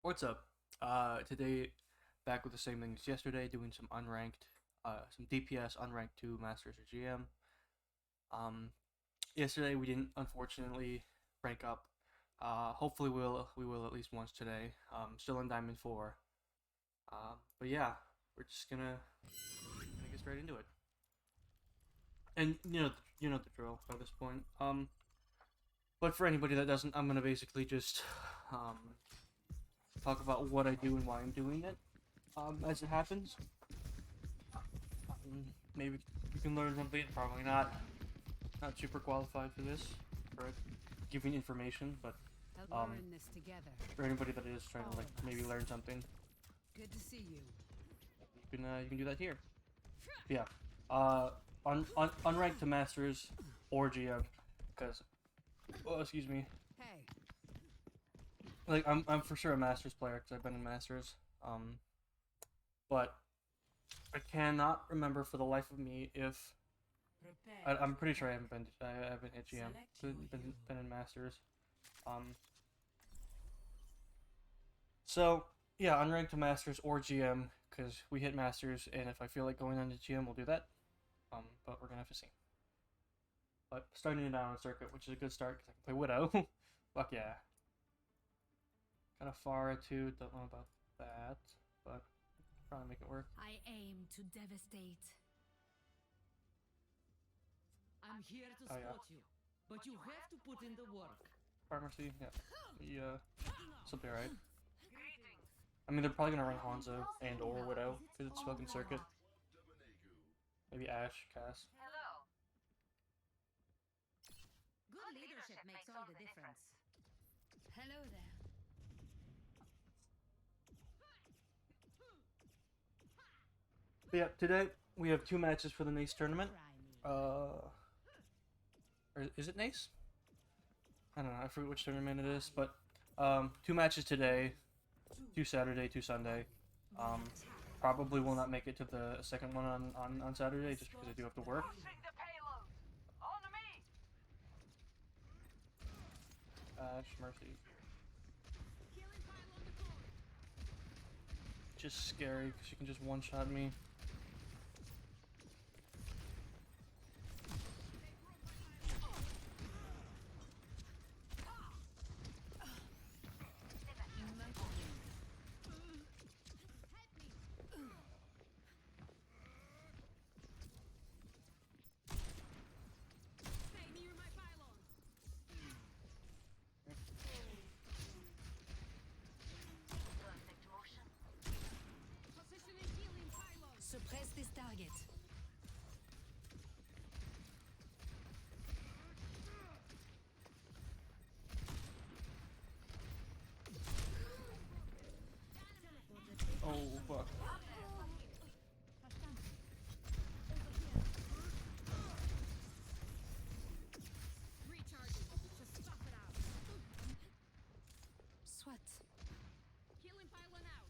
What's up? Today, back with the same thing as yesterday, doing some unranked, some DPS unranked 2 Masters or GM. Yesterday we didn't unfortunately rank up. Hopefully we will at least once today. Still in Diamond 4. But yeah, we're just gonna get straight into it. And you know the drill by this point. But for anybody that doesn't, I'm gonna basically just talk about what I do and why I'm doing it, as it happens. Maybe you can learn something, probably not. Not super qualified for this, for giving information, but for anybody that is trying to maybe learn something, good to see you. You can do that here. Yeah, unranked to masters or GM, because excuse me. Hey. Like I'm for sure a masters player because I've been in masters. But I cannot remember for the life of me if I'm pretty sure I haven't hit GM. Been in masters. So yeah, unranked to masters or GM because we hit masters, and if I feel like going on to GM, we'll do that. But we're gonna have to see. But starting it out on circuit, which is a good start because I can play Widow. Fuck yeah. Kind of far too. Don't know about that, but probably make it work. I aim to devastate. I'm here to support you, but you have to put in the work. Pharmacy, yeah. This will be alright. I mean, they're probably gonna run Hanzo and or Widow because it's fucking circuit. Maybe Ashe, Cass. Good leadership makes all the difference. Hello there. But yeah, today we have 2 matches for the NACE tournament. Or is it NACE? I don't know, I forget which tournament it is, but 2 matches today, 2 Saturday, 2 Sunday. Probably will not make it to the second one on Saturday just because I do have to work. Ashe, Mercy. Just scary because you can just one-shot me. Suppress this target. Oh, fuck. Swat. Healing pylon out.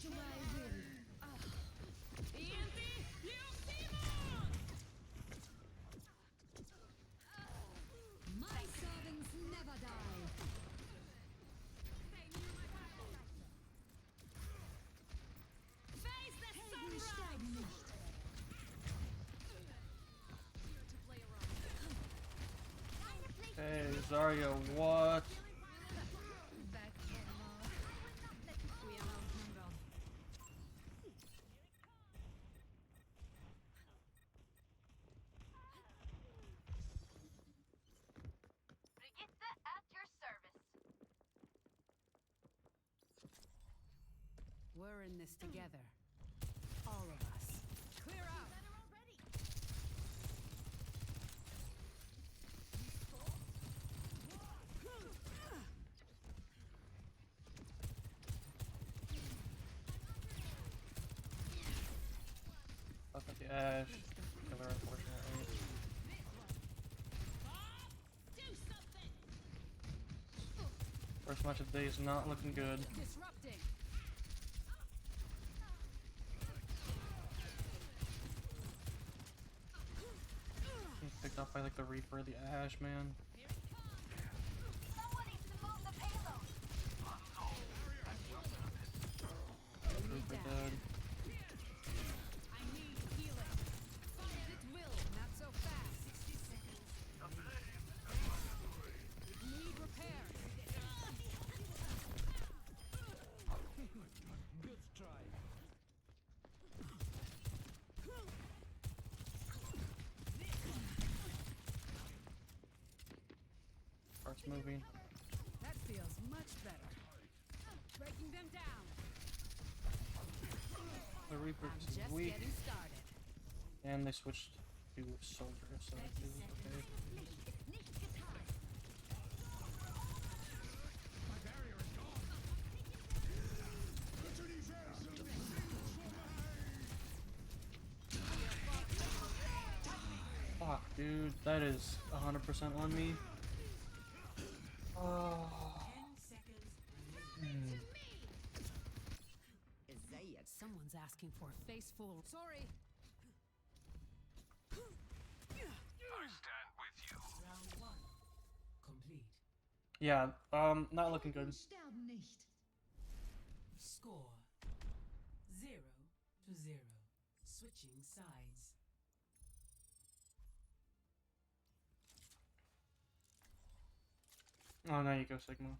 To my will. My servants never die. Face the sunrise. Hey, Zarya, what? Back for more. We are outnumbered. Brigitte at your service. We're in this together. All of us. Clear out. Fuck with the Ashe. Killer, unfortunately. First match of the day is not looking good. Disrupting. I like the Reaper, the Ash, man. Someone needs to move the payload. Reaper dead. I need healing. Fire at will, not so fast. 60 seconds. Need repair. Good try. Starts moving. That feels much better. Breaking them down. The Reaper I'm is just weak. getting started. And they switched to Soldier, so that is okay. Fuck, dude, that is 100% on me. Oh. 10 seconds. Isaiah, someone's asking for a face full. Sorry. I stand with you. Round 1. Complete. Yeah, not looking good. Sterben nicht. Score 0-0. Switching sides. Oh, now you go, Sigma.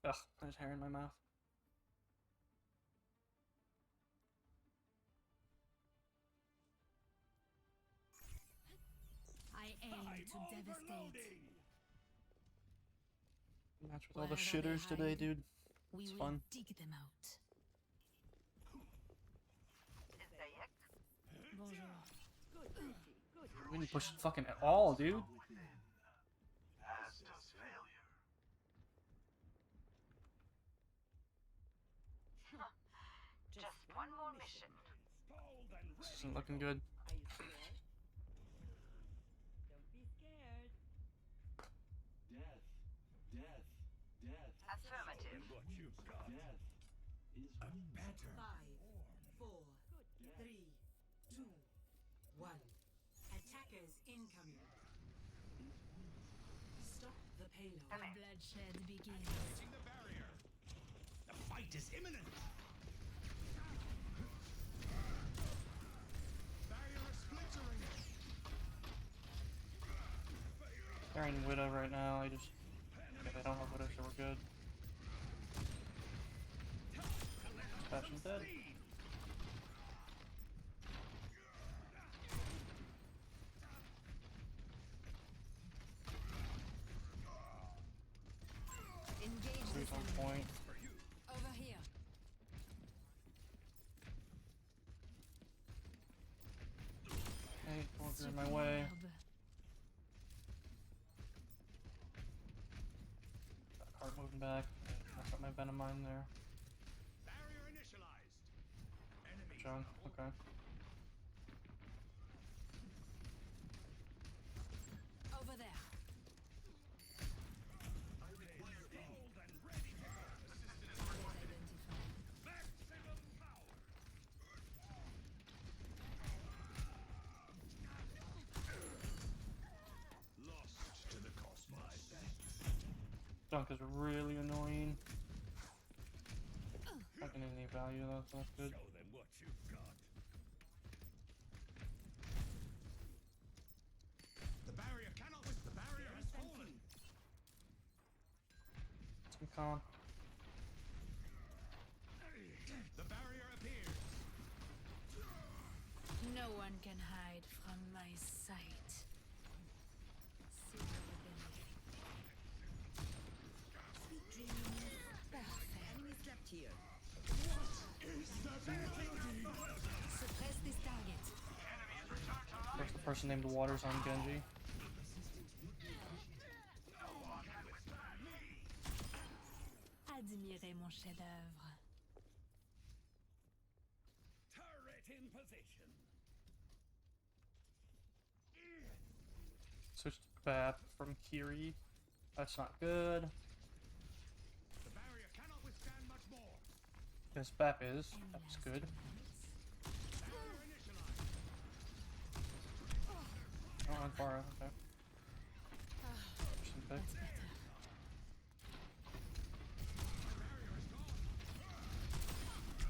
Ugh, there's hair in my mouth. I aim to devastate. Match with all the Wherever they shitters today, hide, dude. We It's will fun. dig them out. Bonjour. We didn't push fucking at all, dude. As does failure. Just one more mission. This isn't looking good. Are you scared? Don't be scared. Death. Death. Death. Affirmative. What you've got. Death is better. 5, 4, 3, 2, 1. Attackers incoming. Stop the payload. Bloodshed begins. Hitting the barrier. The fight is imminent. Barrier is splintering. Carrying Widow right now. I just. Okay, they don't have Widow, so we're good. Passion's dead. Engage Three's this on enemy. point. Over here. Hey, walker in my way. Superb. Got a cart moving back. I got my Venom mine there. Barrier initialized. Enemy. John, okay. Over there. Bold and ready to go. Identified. Maximum power. Lost to the cosmos. Dunk is really annoying. Not getting any value though, so that's good. Show them what you've got. The barrier cannot. The barrier has fallen. Some calm. The barrier appears. No one can hide from my sight. See your ability. Sweet dreams. Perfect. Enemies trapped here. Suppress this target. There's the person named Waters on Genji. Admirez mon chef-d'œuvre. Turret in position. switch to Bap from Kiri. That's not good. The barrier cannot withstand much more. Yes, Bap is. That's good. Barrier initialized. Oh, I'm far. Okay. Some pick.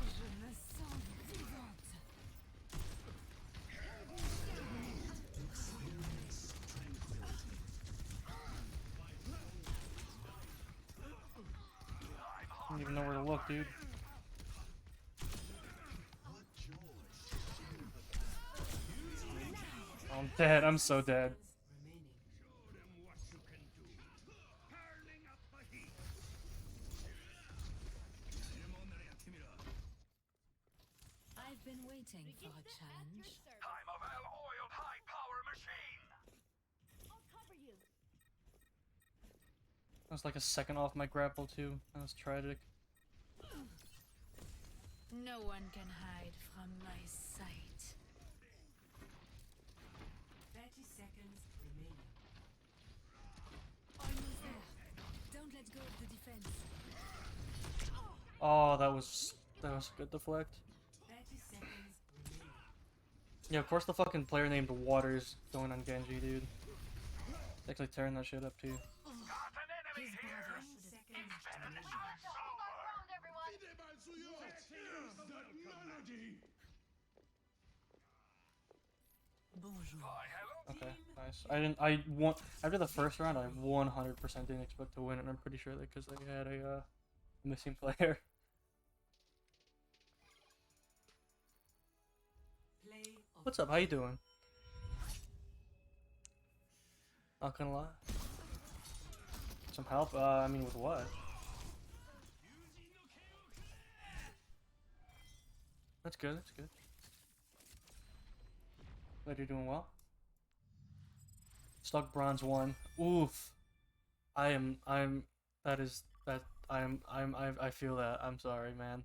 Je me sens vivante. I don't even know where to look, dude. I'm dead. I'm so dead. Remaining. Show them what you can do. Turning up the heat. I've been waiting for a challenge. I'm a well-oiled high-power machine. I'll cover you. I was like a second off my grapple too. That was tragic. No one can hide from my sight. 30 seconds remaining. Almost there. Don't let go of the defense. Oh, that was a good deflect. 30 seconds remaining. Yeah, of course the fucking player named Waters going on Genji, dude. Actually tearing that shit up too. Got an enemy here. 10 seconds Better than remaining. yours. Hold my ground, everyone. Bonjour. Okay, nice. I want after the first round, I 100% didn't expect to win, and I'm pretty sure that because they had a missing player. Play of What's up? How you doing? Not gonna lie. Some help? I mean, with what? That's good. That's good. Glad you're doing well. Stuck bronze 1. Oof. I feel that. I'm sorry, man.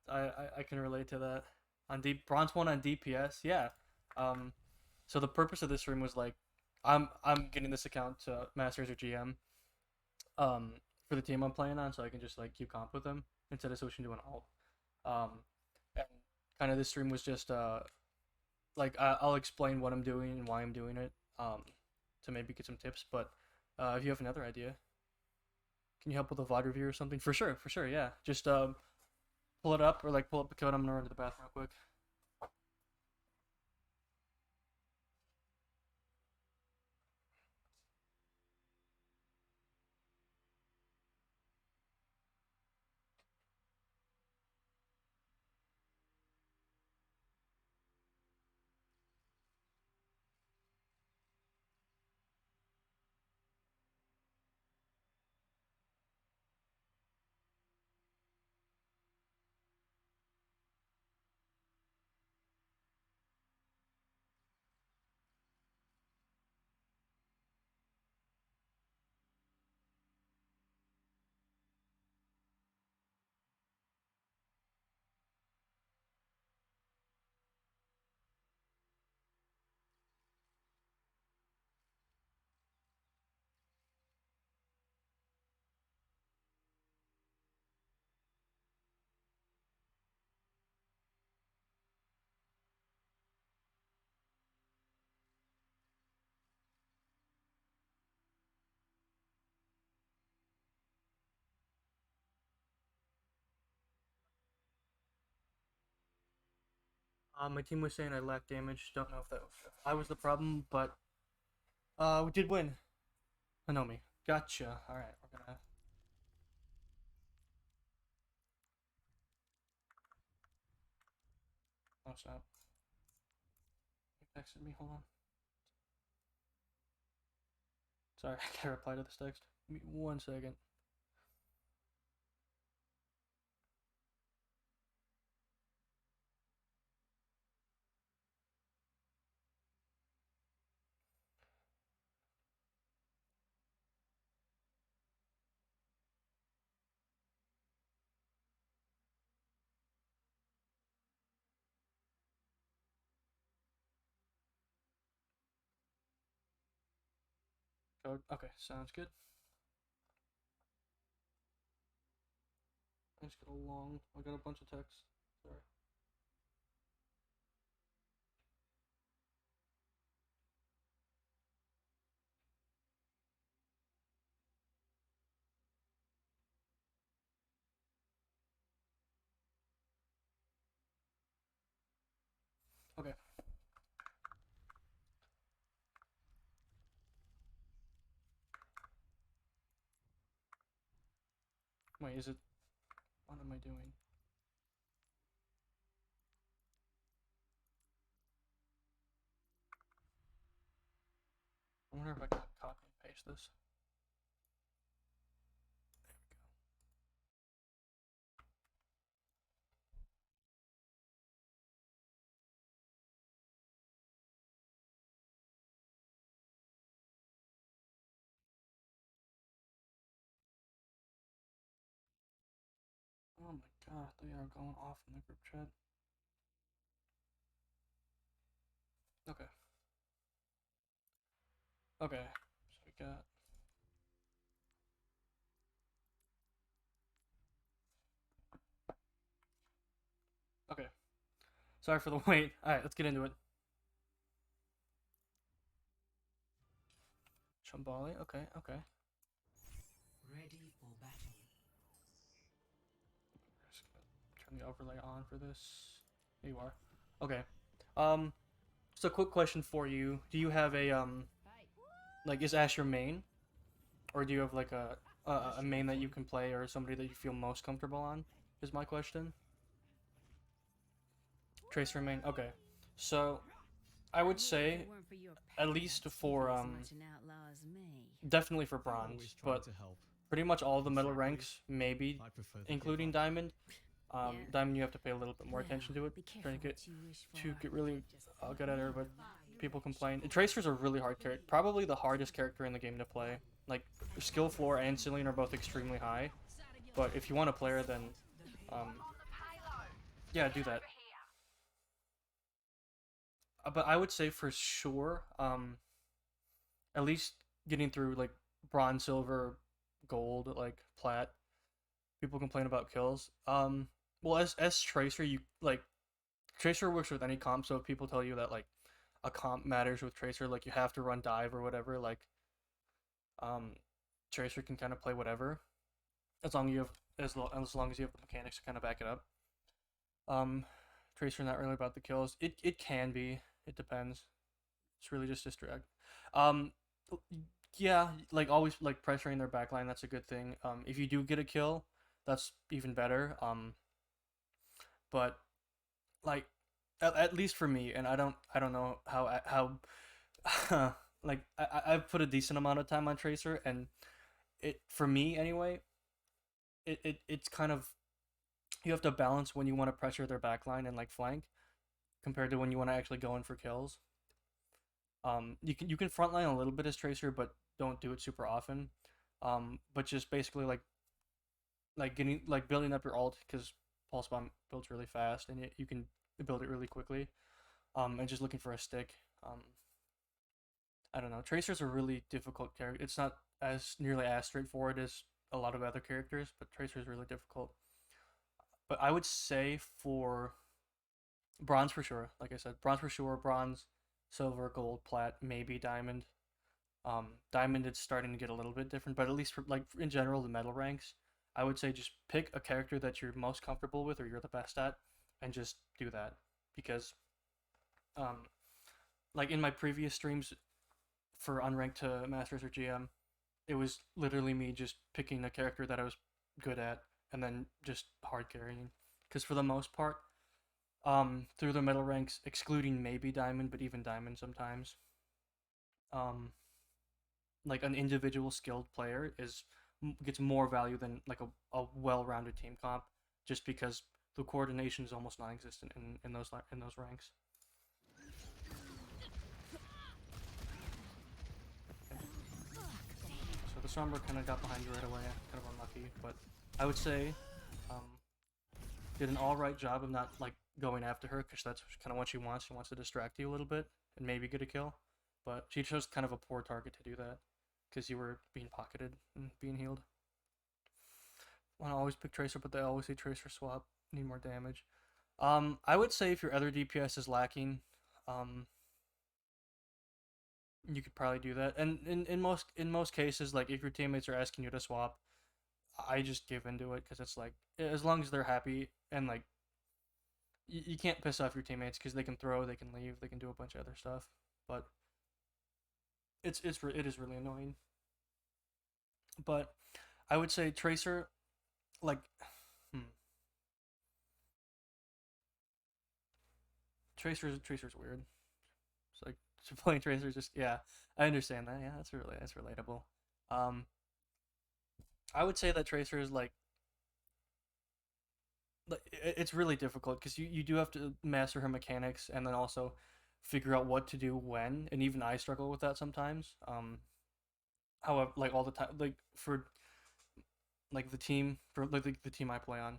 I can relate to that. On bronze 1 on DPS, yeah. So the purpose of this stream was like, I'm getting this account to Masters or GM, for the team I'm playing on, so I can just like keep comp with them instead of switching to an alt. And kind of this stream was just like I'll explain what I'm doing and why I'm doing it, to maybe get some tips. But if you have another idea, can you help with a VOD review or something? For sure, yeah. Just pull it up or like pull up the code. I'm gonna run to the bathroom real quick. My team was saying I lacked damage. Don't know if if I was the problem, but we did win. Hanomi. Gotcha. All right, we're gonna. Oh snap! He texted me. Hold on. Sorry, I gotta reply to this text. Give me 1 second. code. Okay, sounds good. I just got I got a bunch of text. Sorry. Okay. Wait, is it? What am I doing? I wonder if I can copy and paste this. Oh my god, they are going off in the group chat. Okay. Okay. So we got. Okay. Sorry for the wait. Alright, let's get into it. Shambali, okay, okay. Ready for battle. Just gonna turn the overlay on for this. There you are. Okay. So quick question for you. Do you have a like is Ash your main? Or do you have like a main that you can play or somebody that you feel most comfortable on? Is my question. Tracer main. Okay. So I would say at least for definitely for bronze, Always trying but to help. pretty much all the middle ranks, maybe I prefer the including giver. diamond. Yeah. Diamond you have to pay a little bit more attention to it. Trying to get really good at her, but people complain. Tracer's a really hard character, probably the hardest character in the game to play. Like skill floor and ceiling are both extremely high, but if you want to play her, then yeah, do that. But I would say for sure, at least getting through like bronze, silver, gold, like plat. People complain about kills. Well, as Tracer, you like Tracer works with any comp, so if people tell you that like a comp matters with Tracer, like you have to run dive or whatever, like um, Tracer can kind of play whatever as long as long as you have the mechanics to kind of back it up. Um, Tracer not really about the kills. It can be. It depends. It's really just distract. Um, yeah, like always like pressuring their backline. That's a good thing. If you do get a kill, that's even better. But like at least for me, and I don't know how like I've put a decent amount of time on Tracer, and it for me anyway, it's kind of you have to balance when you want to pressure their backline and like flank compared to when you want to actually go in for kills. You can frontline a little bit as Tracer, but don't do it super often. But just basically like getting like building up your ult because pulse bomb builds really fast and you can build it really quickly. And just looking for a stick. I don't know. Tracer's a really difficult character. It's not as nearly as straightforward as a lot of other characters, but Tracer's really difficult. But I would say for bronze for sure. Like I said, bronze for sure. Bronze, silver, gold, plat, maybe diamond. Diamond it's starting to get a little bit different, but at least for like in general the metal ranks, I would say just pick a character that you're most comfortable with or you're the best at, and just do that because, like in my previous streams for unranked to masters or GM, it was literally me just picking a character that I was good at and then just hard carrying. Because for the most part, through the middle ranks, excluding maybe diamond, but even diamond sometimes, um, like an individual skilled player gets more value than like a well-rounded team comp, just because the coordination is almost non-existent in those ranks. So the Sombra kind of got behind you right away, kind of unlucky, but I would say did an alright job of not like going after her because that's kind of what she wants. She wants to distract you a little bit and maybe get a kill, but she chose kind of a poor target to do that. because you were being pocketed and being healed. Want to always pick Tracer, but they always say Tracer swap. Need more damage. I would say if your other DPS is lacking, you could probably do that. And in most cases, like if your teammates are asking you to swap, I just give into it because it's like as long as they're happy and like you can't piss off your teammates because they can throw, they can leave, they can do a bunch of other stuff, but it is really annoying. But I would say Tracer, like, Tracer's weird. It's like playing Tracer just yeah, I understand that. Yeah, that's relatable. Um, I would say that Tracer is like it's really difficult because you do have to master her mechanics and then also figure out what to do when, and even I struggle with that sometimes. However, like all the time, like for like the team for like the team I play on,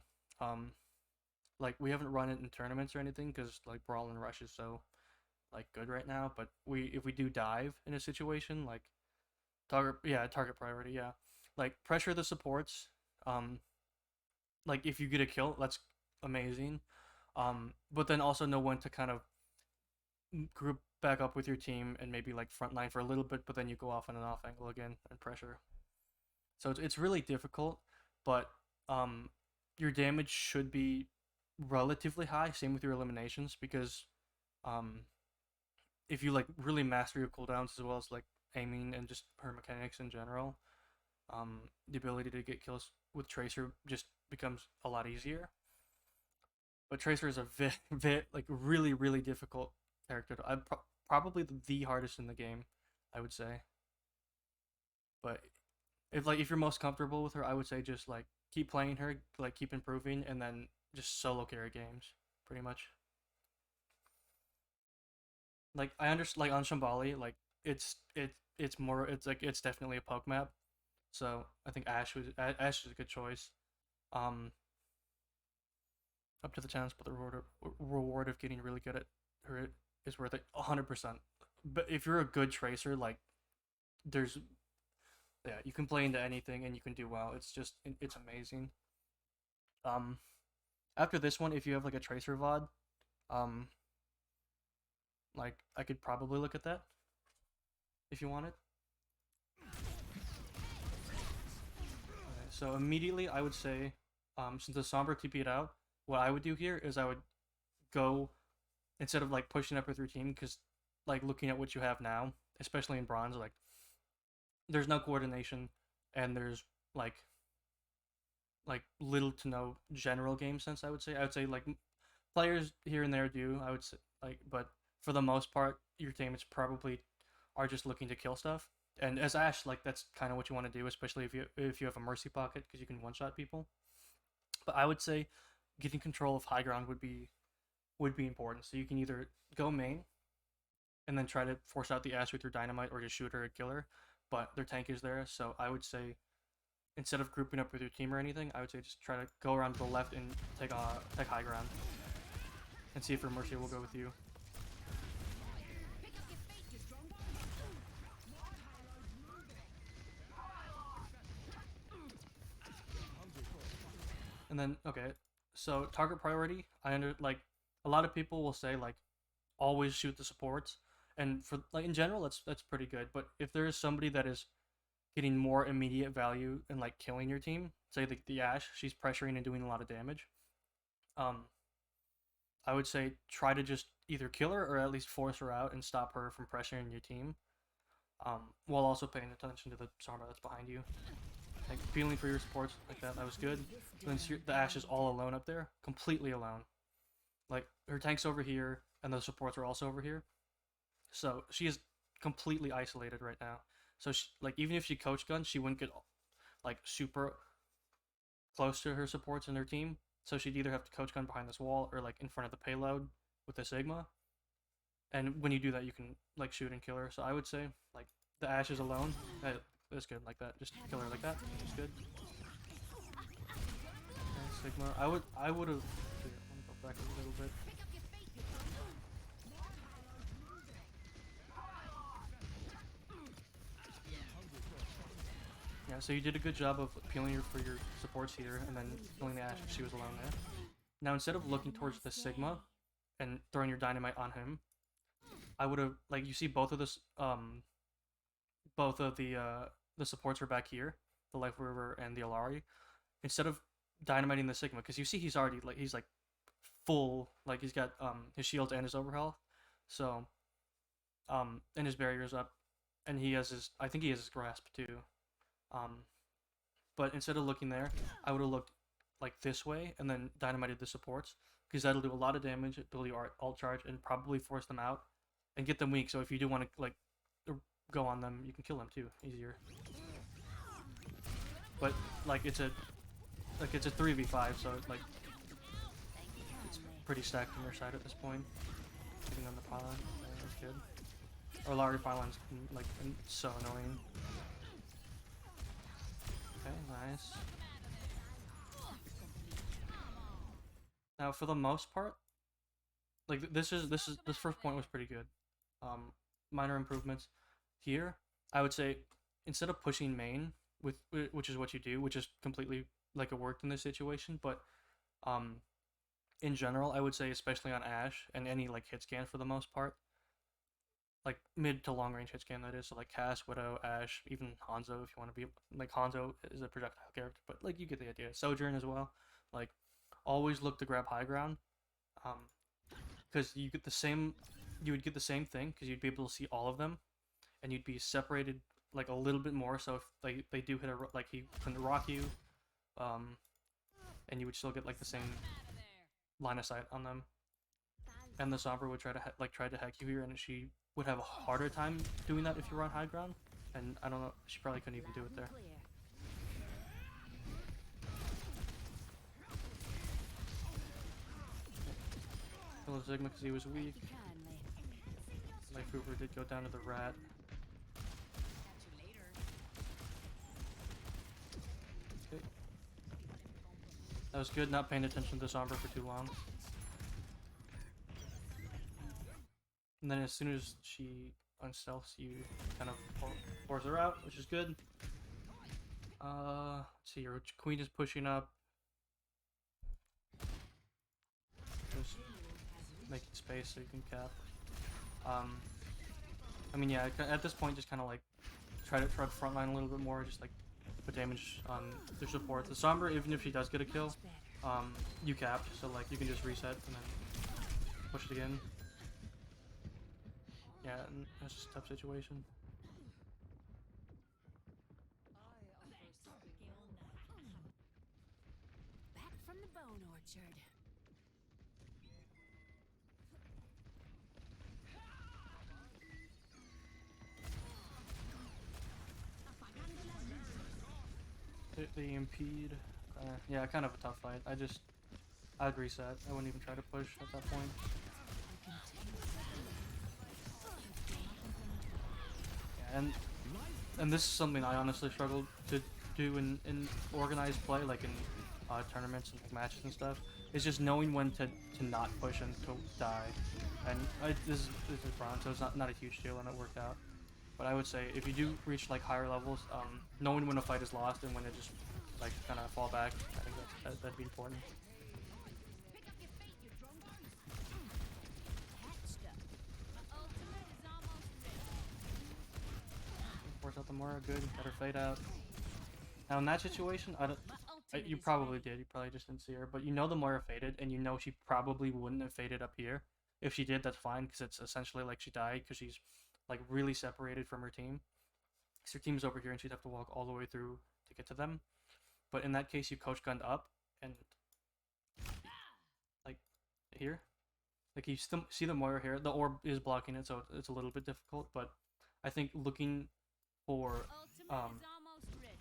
like we haven't run it in tournaments or anything because like Brawl and Rush is so like good right now. But if we do dive in a situation like target priority, yeah, like pressure the supports. Um, like if you get a kill, that's amazing. But then also know when to kind of group back up with your team and maybe like front line for a little bit, but then you go off on an off angle again and pressure. So it's really difficult, but your damage should be relatively high. Same with your eliminations because um, if you like really master your cooldowns as well as like aiming and just her mechanics in general, the ability to get kills with Tracer just becomes a lot easier. But Tracer is a like really difficult character. Probably the hardest in the game, I would say. But if you're most comfortable with her, I would say just like keep playing her, like keep improving, and then just solo carry games, pretty much. Like I understand, like on Shambali, like it's more it's definitely a poke map, so I think Ash is a good choice. Um, up to the chance, but the reward of getting really good at her is worth it 100%. But if you're a good tracer, like there's yeah, you can play into anything and you can do well. It's amazing. Um, after this one, if you have like a tracer VOD, um, like I could probably look at that if you wanted. Okay, so immediately I would say, since the Sombra TP'd out, what I would do here is I would go instead of like pushing up with your team because like looking at what you have now, especially in bronze, like there's no coordination and there's like little to no general game sense. I would say like players here and there do. I would say like, but for the most part, your teammates probably are just looking to kill stuff. And as Ash, like that's kind of what you want to do, especially if you have a mercy pocket because you can one shot people. But I would say getting control of high ground would be important. So you can either go main and then try to force out the Ash with your dynamite or just shoot her and kill her. But their tank is there, so I would say instead of grouping up with your team or anything, I would say just try to go around to the left and take high ground and see if her mercy will go with you. And then okay, so target priority. Like a lot of people will say like always shoot the supports, and for like in general that's pretty good. But if there is somebody that is getting more immediate value and like killing your team, say the Ash, she's pressuring and doing a lot of damage. I would say try to just either kill her or at least force her out and stop her from pressuring your team. While also paying attention to the Sombra that's behind you. Like feeling for your supports like that. That was good. Then the Ash is all alone up there, completely alone. Like her tank's over here, and the supports are also over here. So she is completely isolated right now. So she, like even if she coach guns, she wouldn't get like super close to her supports and her team. So she'd either have to coach gun behind this wall or like in front of the payload with the Sigma. And when you do that, you can like shoot and kill her. So I would say like the Ash is alone. That's good like that. Just kill her like that. That's good. Okay, Sigma. I would have. Let me go back a little bit. Yeah, so you did a good job of peeling for your supports here, and then killing the Ashe if she was alone there. Now, instead of looking towards the Sigma and throwing your dynamite on him, I would have, like, you see both of this, both of the supports are back here, the Life River and the Alari. Instead of dynamiting the Sigma, because you see he's already, like, he's, like, full, like, he's got, his shields and his overhealth, so, and his barrier's up, and he has his, I think he has his grasp, too. But instead of looking there, I would have looked like this way and then dynamited the supports, because that'll do a lot of damage, ability alt charge, and probably force them out and get them weak. So if you do want to like go on them, you can kill them too easier. But like it's a 3v5, so like it's pretty stacked on your side at this point. Getting on the pylon, that's good. Or Larry pylon's like so annoying. Okay, nice. Now, for the most part, like this first point was pretty good. Minor improvements here. I would say instead of pushing main with which is what you do, which is completely like it worked in this situation, but in general, I would say especially on Ashe and any like hit scan for the most part, like mid to long range hit scan that is, so like Cass, Widow, Ashe, even Hanzo if you want to be like Hanzo is a projectile character, but like you get the idea. Sojourn as well, like always look to grab high ground, because you would get the same thing because you'd be able to see all of them, and you'd be separated like a little bit more. So if they do hit like he couldn't rock you, and you would still get like the same line of sight on them. And the Sombra would try to hack you here, and she would have a harder time doing that if you were on high ground. And I don't know, she probably couldn't even do it there. Kill the Sigma because he was weak. Life Hoover did go down to the rat. Okay. That was good, not paying attention to the Sombra for too long. And then as soon as she unstealths, you kind of force her out, which is good. Let's see, your queen is pushing up. Just making space so you can cap. I mean, yeah, at this point, just kind of like try to frontline a little bit more, just like put damage on their support. The Sombra, even if she does get a kill, you capped, so like you can just reset and then push it again. Yeah, that's just a tough situation. Back from the bone orchard. They impede. Yeah, kind of a tough fight. I'd reset. I wouldn't even try to push at that point. Yeah, and this is something I honestly struggled to do in organized play, like in tournaments and like matches and stuff. Is just knowing when to not push and to die. And this is bronze, so it's not a huge deal, and it worked out. But I would say if you do reach like higher levels, knowing when a fight is lost and when to just like kind of fall back, I think that'd be important. Pick up your fate, you drone. Catched up. My ultimate is almost ready. Force out the Moira, good. Got her fade out. Now in that situation, you probably did. You probably just didn't see her, but you know the Moira faded, and you know she probably wouldn't have faded up here. If she did, that's fine, because it's essentially like she died because she's like really separated from her team. So her team's over here, and she'd have to walk all the way through to get to them. But in that case, you coach gunned up, and like here, like you still see the Moira here. The orb is blocking it, so it's a little bit difficult. But I think looking for Ultimate is almost ready.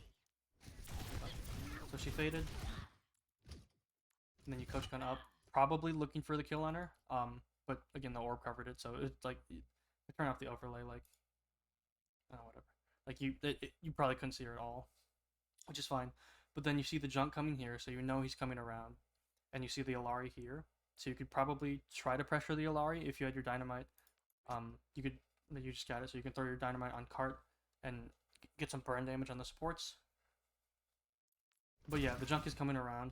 so she faded, and then you coach gun up, probably looking for the kill on her. But again, the orb covered it, so it's like you turn off the overlay, like whatever. Like you probably couldn't see her at all, which is fine. But then you see the junk coming here, so you know he's coming around, and you see the Alari here, so you could probably try to pressure the Alari if you had your dynamite. You just got it, so you can throw your dynamite on cart and get some burn damage on the supports. But yeah, the junk is coming around.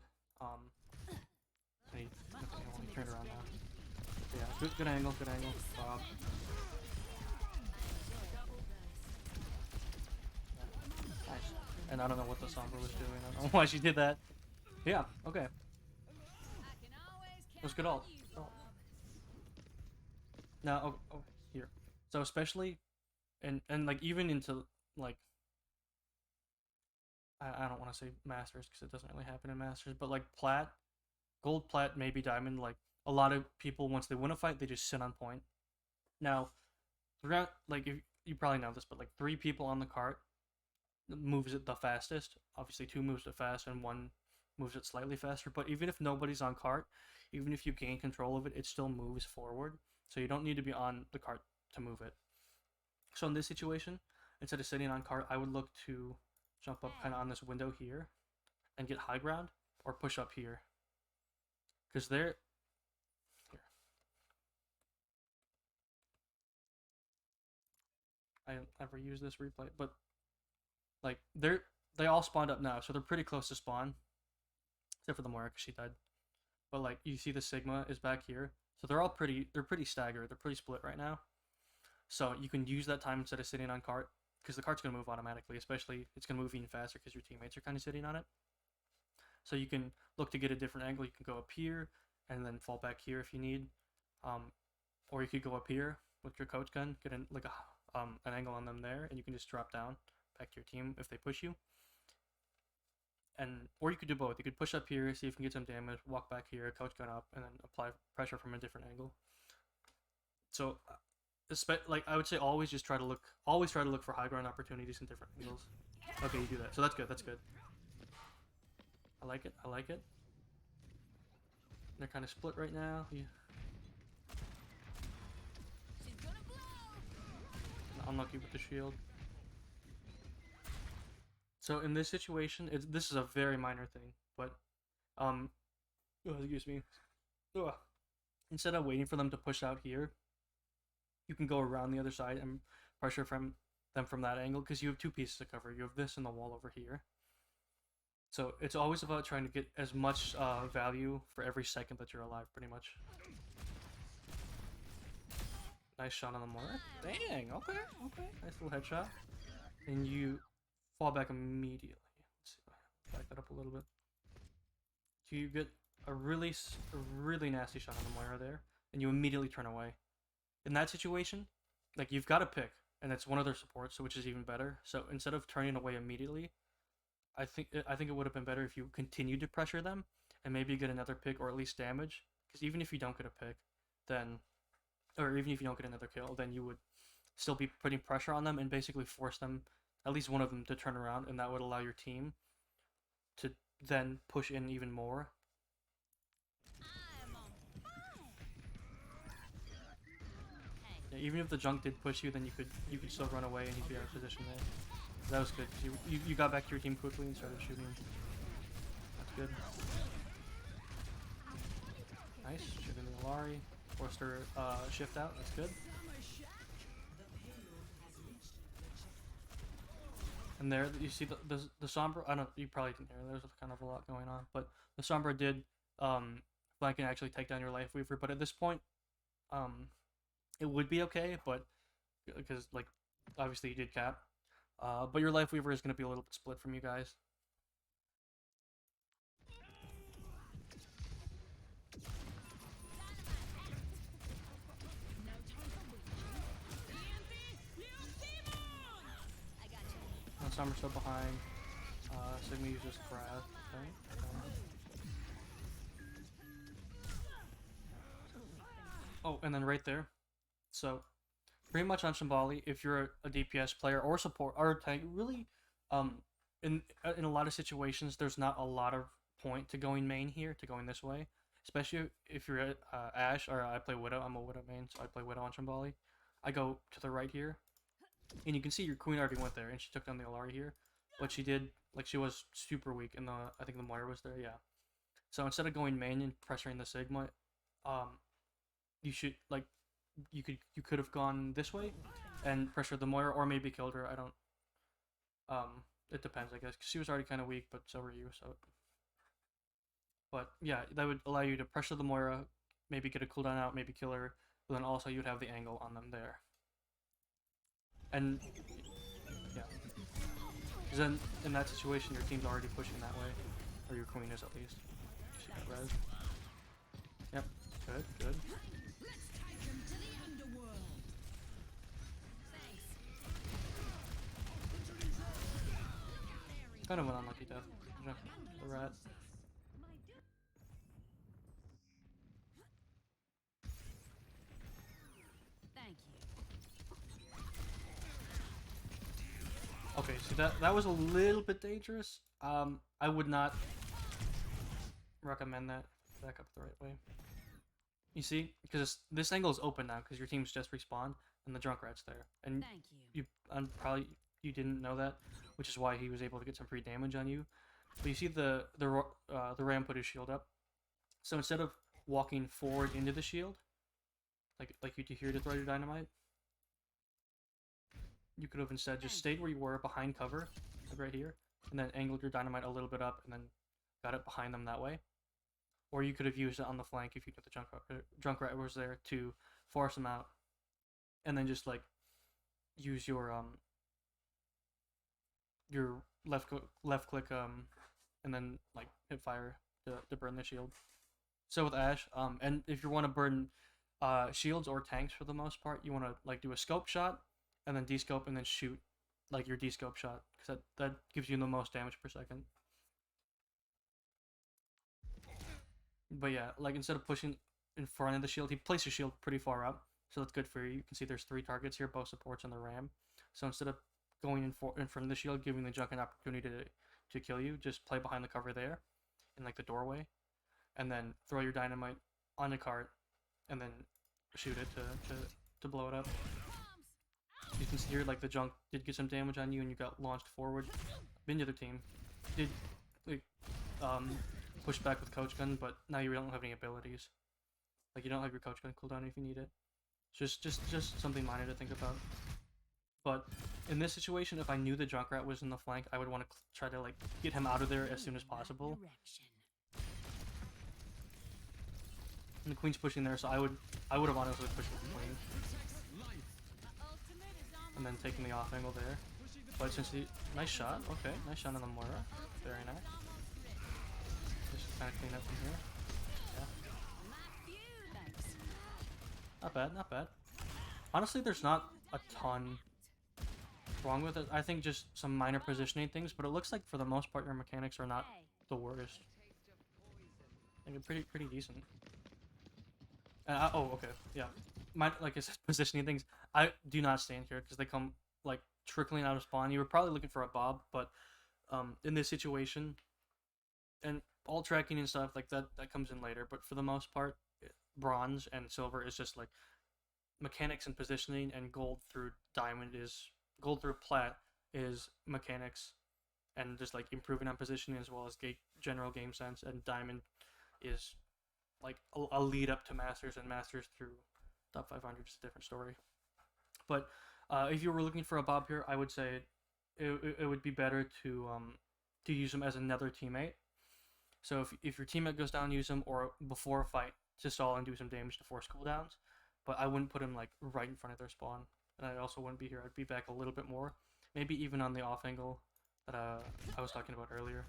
He turned around now. Yeah, good angle, good angle. Bob. Nice. And I don't know what the Sombra was doing. I don't know why she did that. Yeah, okay. I can always count That's good on ult. you. Oh. Now, here. So especially, and like even into like, I don't want to say Masters because it doesn't really happen in Masters, but like Plat, Gold, Plat, maybe Diamond, like a lot of people once they win a fight, they just sit on point. Now, throughout, like if, you probably know this, but like 3 people on the cart moves it the fastest. Obviously, 2 moves it fast and 1 moves it slightly faster. But even if nobody's on cart, even if you gain control of it, it still moves forward. So you don't need to be on the cart to move it. So in this situation, instead of sitting on cart, I would look to jump up kind of on this window here and get high ground, or push up here. Because they're... Here. I don't ever use this replay, but like they all spawned up now, so they're pretty close to spawn. Except for the Moira, because she died. But like you see the Sigma is back here. So they're pretty staggered, they're pretty split right now. So you can use that time instead of sitting on cart, because the cart's gonna move automatically, especially it's gonna move even faster because your teammates are kinda sitting on it. So you can look to get a different angle. You can go up here and then fall back here if you need. Or you could go up here with your coach gun, get an angle on them there, and you can just drop down back to your team if they push you. Or you could do both. You could push up here, see if you can get some damage, walk back here, coach gun up, and then apply pressure from a different angle. So, like I would say, always try to look for high ground opportunities in different angles. Okay, you do that. So that's good. That's good. I like it. I like it. They're kind of split right now. Yeah. She's gonna blow. Unlucky with the shield. So in this situation, this is a very minor thing, but excuse me. Ugh. Instead of waiting for them to push out here, you can go around the other side and pressure them from that angle, because you have 2 pieces to cover. You have this and the wall over here. So it's always about trying to get as much value for every second that you're alive, pretty much. Nice shot on the Moira. Dang, okay. Nice little headshot. And you fall back immediately. Let's see if I back that up a little bit. So you get a really nasty shot on the Moira there, and you immediately turn away. In that situation, like you've got to pick, and it's one of their supports, so which is even better. So instead of turning away immediately, I think it would have been better if you continued to pressure them and maybe get another pick or at least damage. Because even if you don't get a pick, then, or even if you don't get another kill, then you would still be putting pressure on them and basically force them, at least one of them, to turn around, and that would allow your team to then push in even more. Yeah, even if the junk did push you, then you could still run away and you'd be out of position there. That was good. You got back to your team quickly and started shooting. That's good. Nice. Shooting the Alari. Forced her shift out. That's good. And there you see the Sombra. I don't. You probably didn't hear. There's kind of a lot going on, but the Sombra did flank and actually take down your Life Weaver. But at this point, it would be okay, but because like obviously you did cap. But your Life Weaver is going to be a little bit split from you guys. Summer's still behind. Sigma uses Grab. Okay. Oh, and then right there. So, pretty much on Shambali, if you're a DPS player or support or tank, really, in a lot of situations, there's not a lot of point to going main here, to going this way. Especially if you're at Ashe, or I play Widow. I'm a Widow main, so I play Widow on Shambali. I go to the right here, and you can see your queen already went there, and she took down the Alari here. But she did, like, she was super weak, and I think the Moira was there, yeah. So instead of going main and pressuring the Sigma, you should, like, you could have gone this way and pressured the Moira, or maybe killed her. I don't, it depends, I guess, because she was already kind of weak, but so were you, so But yeah, that would allow you to pressure the Moira, maybe get a cooldown out, maybe kill her, but then also you'd have the angle on them there. And yeah, because then in that situation, your team's already pushing that way, or your queen is at least. She got res. Yep, good, good. Let's take him to the underworld. Thanks. Kind of an unlucky death. Yeah, the rat. Thank you. Okay, so that was a little bit dangerous. I would not recommend that. Back up the right way. You see, because this angle is open now because your team's just respawned and the Junkrat's there, and Thank you. probably you didn't know that, which is why he was able to get some free damage on you. But you see the Ram put his shield up, so instead of walking forward into the shield, like you do here to throw your dynamite, you could have instead just stayed where you were behind cover, like right here, and then angled your dynamite a little bit up and then got it behind them that way. Or you could have used it on the flank if you knew the Junkrat was there to force them out, and then just like use your left click and then like hit fire to burn the shield. So with Ashe, and if you want to burn shields or tanks for the most part, you want to like do a scope shot and then descope and then shoot like your descope shot, because that gives you the most damage per second. But yeah, like instead of pushing in front of the shield, he placed your shield pretty far up, so that's good for you. You can see there's 3 targets here, both supports and the ram. So instead of going in front of the shield, giving the Junk an opportunity to kill you, just play behind the cover there, in like the doorway, and then throw your dynamite on the cart, and then shoot it to blow it up. You can see here like the Junk did get some damage on you, and you got launched forward. The other team did like push back with Coach Gun, but now you don't have any abilities. Like you don't have your Coach Gun cooldown if you need it. Just something minor to think about. But in this situation, if I knew the Junkrat was in the flank, I would want to try to like get him out of there as soon as possible. And the Queen's pushing there, so I would have honestly pushed the Queen. And then taking the off angle there. But since he... Nice shot. Okay, nice shot on the Moira. Very nice. Just kind of clean up from here. Yeah. Not bad, not bad. Honestly, there's not a ton wrong with it. I think just some minor positioning things, but it looks like for the most part your mechanics are not the worst. Like they're pretty decent. Oh, okay, yeah. Like I said, positioning things. I do not stand here because they come like trickling out of spawn. You were probably looking for a Bob, but in this situation, and all tracking and stuff like that comes in later. But for the most part, bronze and silver is just like mechanics and positioning, and gold through plat is mechanics and just like improving on positioning as well as general game sense, and diamond is like a lead up to masters, and masters through top 500 is a different story. But if you were looking for a Bob here, I would say it would be better to use him as another teammate. So if your teammate goes down, use him, or before a fight to stall and do some damage to force cooldowns. But I wouldn't put him like right in front of their spawn, and I also wouldn't be here. I'd be back a little bit more, maybe even on the off angle that I was talking about earlier,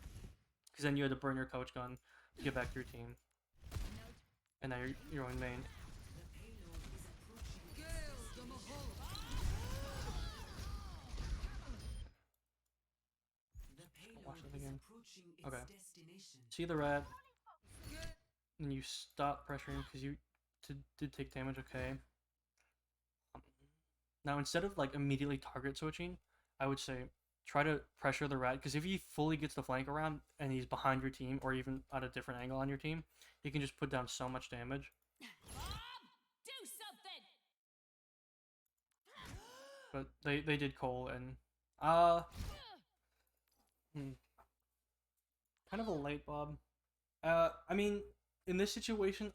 because then you had to burn your Coach Gun to get back to your team, and now you're on main. Watch that again. Okay. See the rat, and you stop pressuring because you did take damage. Okay. Now instead of like immediately target switching, I would say try to pressure the rat, because if he fully gets the flank around and he's behind your team or even at a different angle on your team, he can just put down so much damage. Do something. But they did Cole, and kind of a late Bob. I mean, in this situation,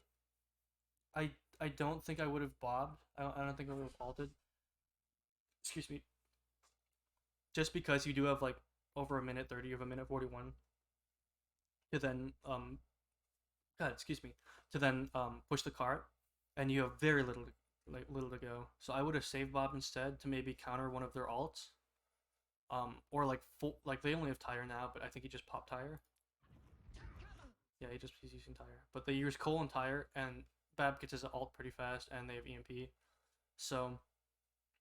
I don't think I would have bobbed. I don't think I would have ulted. Excuse me. Just because you do have like over a minute 30 of a minute 41 to then God, excuse me, to then push the cart, and you have very little to go. So I would have saved Bob instead to maybe counter one of their alts. Or like full, like they only have tire now, but I think he just popped tire. Yeah, he's using tire. But they use Cole and tire, and Bab gets his ult pretty fast, and they have EMP. So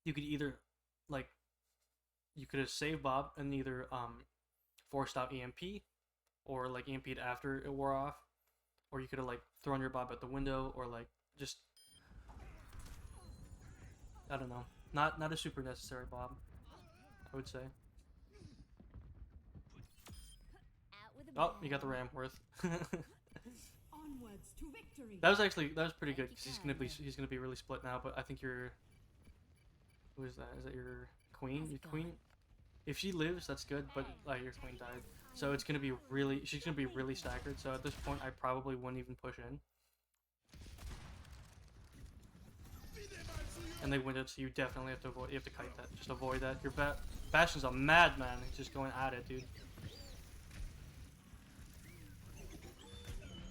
you could either like you could have saved Bob and either forced out EMP, or like EMP'd after it wore off, or you could have like thrown your Bob out the window, or like just I don't know, not a super necessary Bob, I would say. Out with a Oh, you bang. got the ram worth. Onwards to victory. That was pretty good because he's gonna be really split now. But I think you're who is that? Is that your queen? Your queen? If she lives, that's good. But your queen died, so it's gonna be she's gonna be really staggered. So at this point, I probably wouldn't even push in. And they win it, so you definitely have to avoid. You have to kite that. Just avoid that. Your Bastion's a madman. He's just going at it, dude.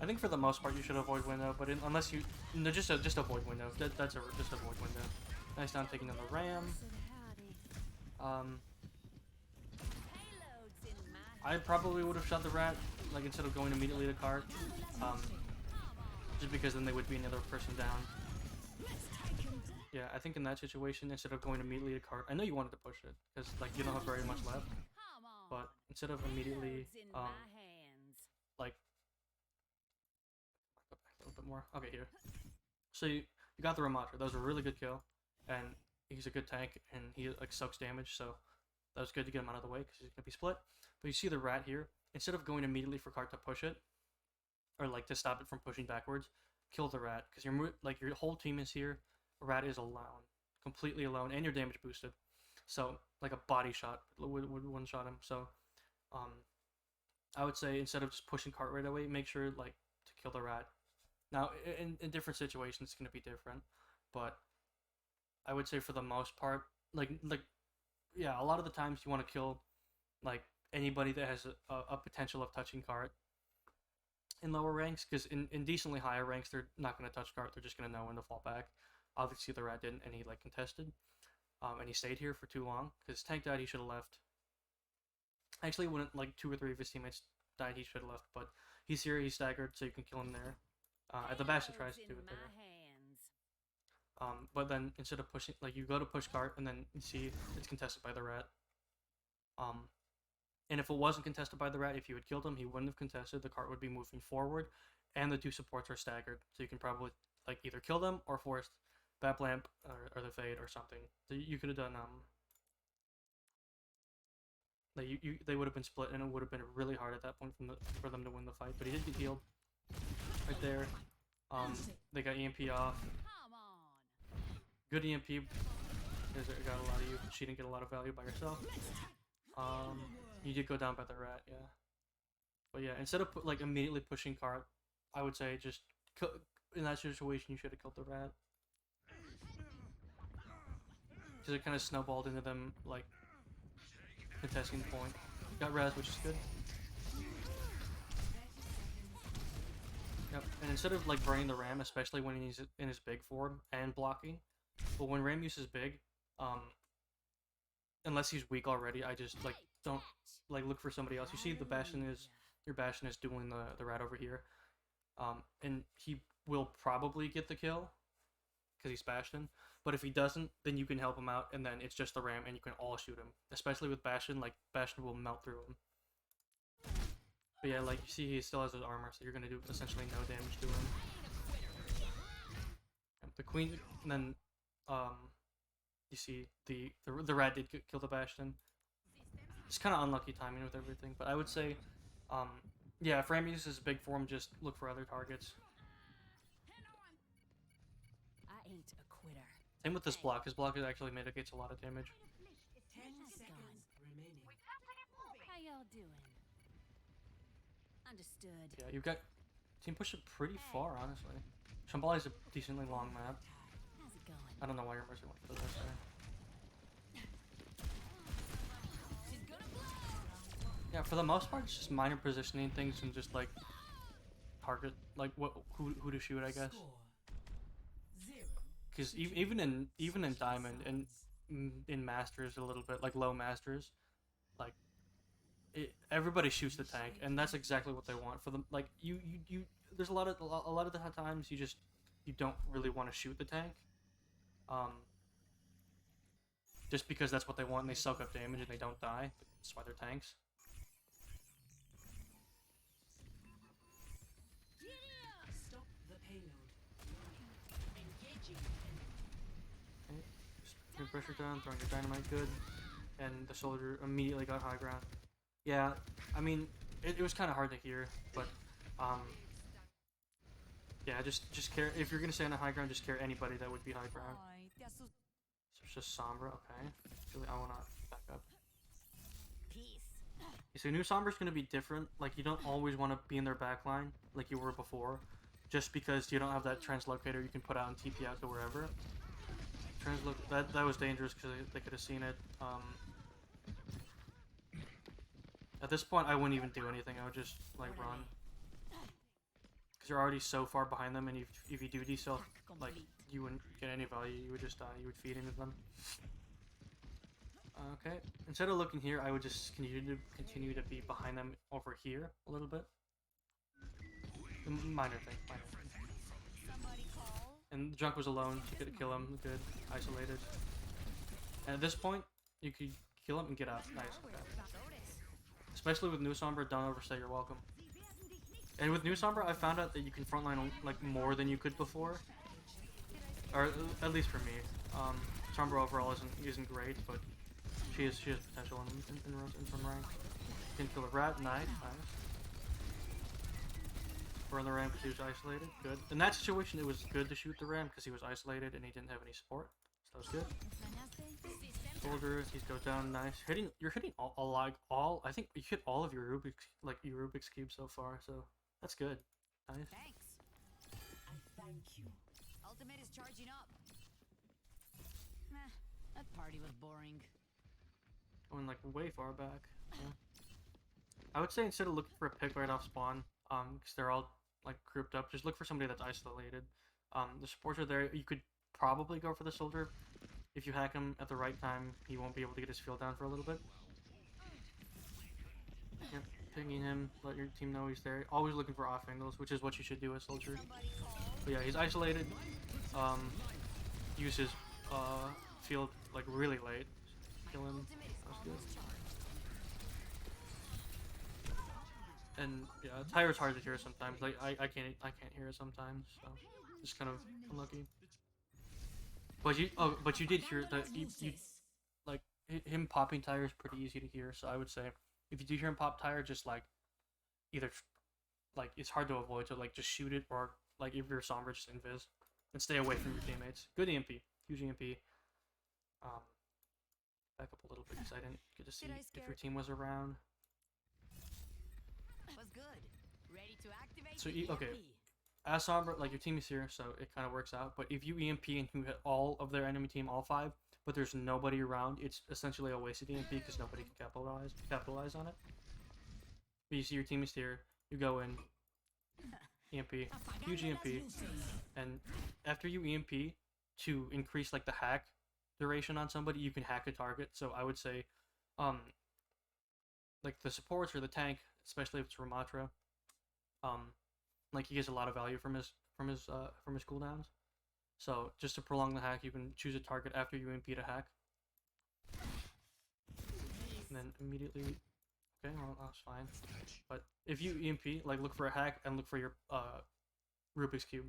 I think for the most part you should avoid window, but unless you no, just avoid window. That's just avoid window. Nice down taking on the ram. Payloads in my I probably would have shot the rat, like instead of going immediately to cart. Just because then they would be another person down. Yeah, I think in that situation, instead of going immediately to cart, I know you wanted to push it because like you don't have very much left, Come on. but instead of immediately Payloads in my hands. like go back a little bit more. Okay, here. So you got the Ramatra. That was a really good kill, and he's a good tank, and he like sucks damage. So that was good to get him out of the way because he's gonna be split. But you see the rat here. Instead of going immediately for cart to push it, or like to stop it from pushing backwards, kill the rat because your whole team is here. Rat is alone, completely alone, and you're damage boosted. So like a body shot would one shot him. So I would say instead of just pushing cart right away, make sure like to kill the rat. Now in different situations it's gonna be different, but I would say for the most part, yeah, a lot of the times you want to kill like anybody that has a potential of touching cart in lower ranks, because in decently higher ranks they're not going to touch cart, they're just going to know when to fall back. Obviously the rat didn't, and he like contested, and he stayed here for too long because tank died. He should have left. Actually, when like 2 or 3 of his teammates died, he should have left, but he's here, he's staggered, so you can kill him there. The Bastion tries to do it there. But then instead of pushing, like you go to push cart, and then you see it's contested by the rat. And if it wasn't contested by the rat, if you had killed him, he wouldn't have contested. The cart would be moving forward, and the 2 supports are staggered, so you can probably like either kill them or force Bap Lamp or the Fade or something. So you could have done like they would have been split, and it would have been really hard at that point for them to win the fight. But he did get healed right there. They got EMP off. Come on. Good EMP. Because it got a lot of you. She didn't get a lot of value by herself. You did go down by the rat, yeah. But yeah, instead of like immediately pushing cart, I would say just in that situation you should have killed the rat. Because it kind of snowballed into them like contesting the point. Got res, which is good. Yep. And instead of like burning the ram, especially when he's in his big form and blocking, but when ram uses big, unless he's weak already, I just like don't like look for somebody else. You see the Bastion is your Bastion is dueling the rat over here, and he will probably get the kill because he's Bastion. But if he doesn't, then you can help him out, and then it's just the ram, and you can all shoot him. Especially with Bastion, like Bastion will melt through him. But yeah, like you see, he still has his armor, so you're gonna do essentially no damage to him. The queen, and then you see the rat did kill the Bastion. It's kind of unlucky timing with everything, but I would say, yeah, if ram uses big form, just look for other targets. I ain't a quitter. Same with this block. His block actually mitigates a lot of damage. 10 seconds remaining. How y'all doing? Understood. Yeah, you've got team push it pretty far, honestly. Shambhala is a decently long map. How's it going? I don't know why your mercy went for this there. She's gonna blow. Yeah, for the most part, it's just minor positioning things and just like target, like who to shoot, I guess. Score 0 Because to 2. even in Diamond and in Masters a little bit, like low Masters, like everybody shoots the tank, and that's exactly what they want for them. Like you there's a lot of the times you don't really want to shoot the tank, just because that's what they want and they soak up damage and they don't die. That's why they're tanks. Stop the payload. Engaging. Okay. Just putting pressure down, throwing your dynamite good, and the soldier immediately got high ground. Yeah, I mean, it was kind of hard to hear, but yeah, just care if you're gonna stay on the high ground, just care anybody that would be high ground. So it's just Sombra, okay. Actually, I wanna back up. Okay, so new Sombra's gonna be different. Like, you don't always want to be in their backline like you were before, just because you don't have that translocator you can put out and TP out to wherever. That was dangerous because they could have seen it. At this point, I wouldn't even do anything. I would just like run, because you're already so far behind them, and if you do decel, like you wouldn't get any value. You would just die. You would feed into them. Okay. Instead of looking here, I would just continue to be behind them over here a little bit. Minor thing. And Junk was alone. She could kill him. Good. Isolated. And at this point, you could kill him and get out. Nice. Okay. Especially with New Sombra, don't overstay your welcome. And with New Sombra, I found out that you can frontline like more than you could before. Or at least for me. Sombra overall isn't great, but she has potential in some rank. You can kill a rat, nice. We're on the ramp because he was isolated, good. In that situation, it was good to shoot the ramp because he was isolated and he didn't have any support, so that was good. Soldier, he goes down, nice. You're hitting all. I think you hit all of your Rubik's cube so far, so that's good. Nice. Thanks. Thank you. Ultimate is charging up. Meh, that party was boring. Going like way far back. Yeah. I would say instead of looking for a pick right off spawn, because they're all like grouped up, just look for somebody that's isolated. The supports are there. You could probably go for the soldier. If you hack him at the right time, he won't be able to get his field down for a little bit. Yep, pinging him, let your team know he's there. Always looking for off angles, which is what you should do as soldier. But yeah, he's isolated. Use his field like really late. Kill him. That's good. And yeah, Tyra's hard to hear sometimes. Like I can't hear it sometimes, so just kind of unlucky. But you did hear that you like him popping Tyra is pretty easy to hear. So I would say if you do hear him pop Tyra, just like either like it's hard to avoid, so like just shoot it, or like if you're Sombra, just invis and stay away from your teammates. Good EMP, huge EMP. Back up a little bit because I didn't get to see if your team was around. Was good. Ready to activate. So okay, as Sombra, like your team is here, so it kind of works out. But if you EMP and you hit all of their enemy team, all 5, but there's nobody around, it's essentially a wasted EMP because nobody can capitalize on it. But you see your team is here, you go in, EMP, huge EMP, and after you EMP, to increase like the hack duration on somebody, you can hack a target. So I would say, like the supports or the tank, especially if it's Ramatra, like he gets a lot of value from his cooldowns. So just to prolong the hack, you can choose a target after you EMP to hack, and then immediately. Okay, well that's fine. But if you EMP, like look for a hack and look for your Rubik's cube.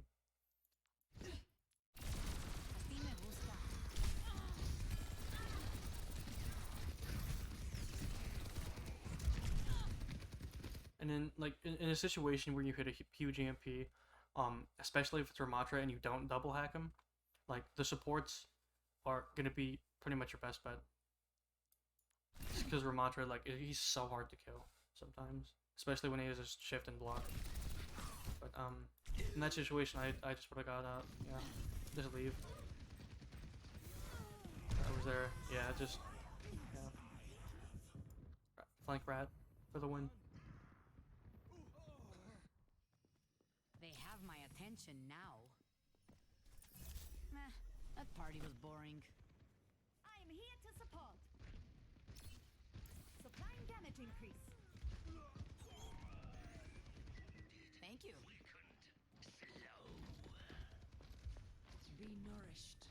And then, like, in a situation where you hit a huge EMP, especially if it's Ramatra and you don't double hack him, like, the supports are going to be pretty much your best bet. Because Ramatra, like, he's so hard to kill sometimes. Especially when he has his shift and block. But, in that situation, I just would have got out, yeah, just leave. I was there, yeah, just, yeah. Flank rat for the win. attention now. Meh, that party was boring. I am here to support. Supplying damage increase. Thank you. Be nourished.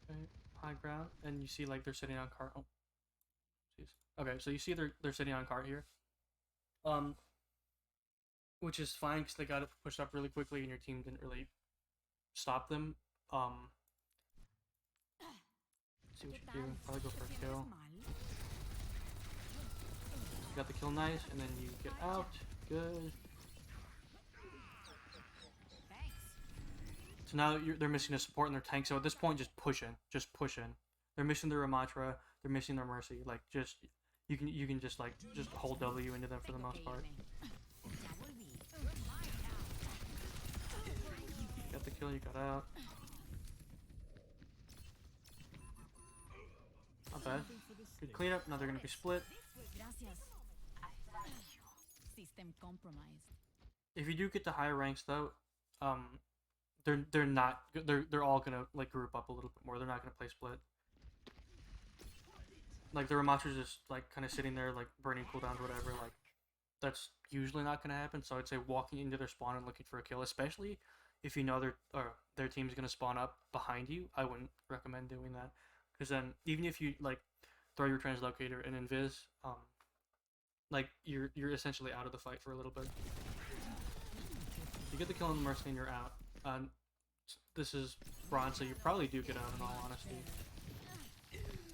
Okay, high ground, and you see like they're sitting on cart. Oh, jeez. Okay, so you see they're sitting on cart here. Which is fine because they got it pushed up really quickly, and your team didn't really stop them. See what you do. Probably go for a kill. You got the kill, nice, and then you get out. Good. Thanks. So now they're missing a support in their tank. So at this point, just push in. Just push in. They're missing their Ramatra. They're missing their Mercy. Like just you can just like just hold W into them for the most part. Got the kill. You got out. Not bad. Good cleanup. Now they're gonna be split. Gracias. System compromised. If you do get to higher ranks though, they're not they're all gonna like group up a little bit more. They're not gonna play split. Like the Ramatra's just like kind of sitting there like burning cooldowns, whatever. Like that's usually not gonna happen. So I'd say walking into their spawn and looking for a kill, especially if you know their team's gonna spawn up behind you. I wouldn't recommend doing that because then even if you like throw your translocator and invis, like you're essentially out of the fight for a little bit. You get the kill on the Mercy and you're out. This is bronze, so you probably do get out in all honesty.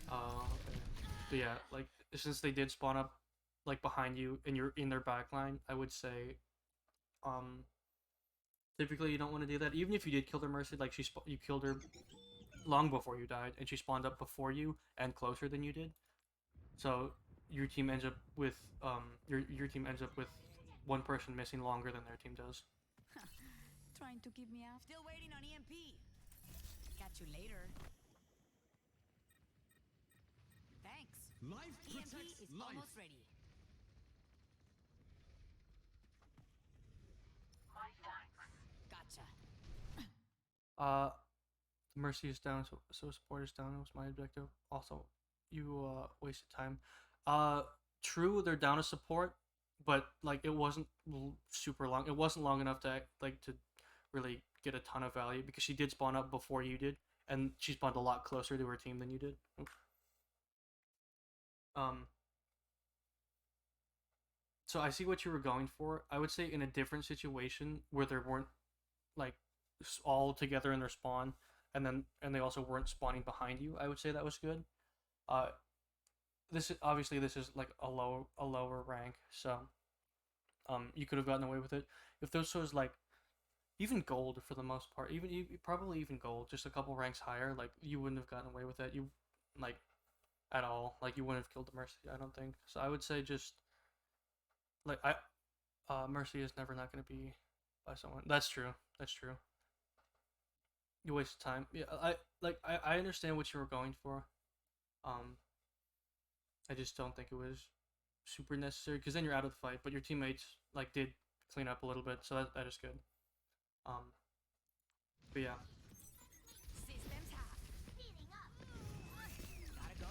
Okay. But yeah, like since they did spawn up like behind you and you're in their backline, I would say, typically you don't want to do that. Even if you did kill their Mercy, like you killed her long before you died, and she spawned up before you and closer than you did. So your team ends up with your team ends up with one person missing longer than their team does. Trying to keep me out. Still waiting on EMP. Catch you later. Thanks. Life EMP protects is life. almost ready. My thanks. Gotcha. Mercy is down, so support is down. It was my objective. Also, you wasted time. True, they're down to support, but like it wasn't super long. It wasn't long enough to really get a ton of value because she did spawn up before you did, and she spawned a lot closer to her team than you did. Oops. So I see what you were going for. I would say in a different situation where there weren't like all together in their spawn, and they also weren't spawning behind you, I would say that was good. This is like a lower rank, so you could have gotten away with it if this was like even gold for the most part, probably even gold, just a couple ranks higher. Like you wouldn't have gotten away with that. You like at all. Like you wouldn't have killed the Mercy. I don't think. So I would say just like Mercy is never not going to be by someone. That's true. That's true. You wasted time. Yeah, I understand what you were going for. I just don't think it was super necessary because then you're out of the fight. But your teammates like did clean up a little bit, so that is good. But yeah. Systems hot. Gotta go.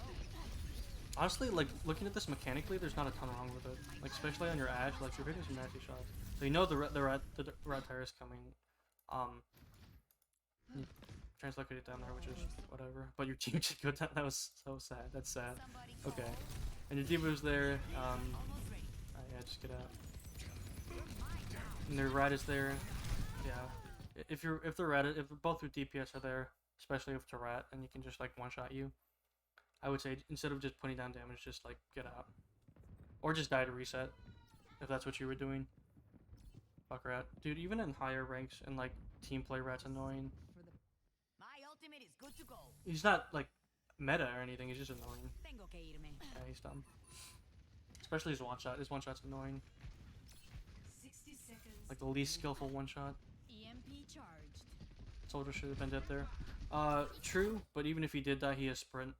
Honestly, like looking at this mechanically, there's not a ton wrong with it. Like especially on your Ashe, like you're hitting some nasty shots. So you know the rat tire is coming. Translocate it down there, which is whatever. But your team should go down. That was so sad. That's sad. Somebody Okay. And your D.Va's there. almost ready. Yeah, just get out. And their rat is there. Yeah. If both your DPS are there, especially if it's a rat, and you can just like one shot you, I would say instead of just putting down damage, just like get out, or just die to reset, if that's what you were doing. Fuck rat, dude. Even in higher ranks and like team play, rat's annoying. My ultimate is good to go. He's not like meta or anything. He's just annoying. Tengo que irme. Yeah, he's dumb. Especially his one shot. His one shot's annoying. 60 seconds. Like the least skillful one shot. EMP charged. Soldier should have been dead there. True, but even if he did die, he has sprint.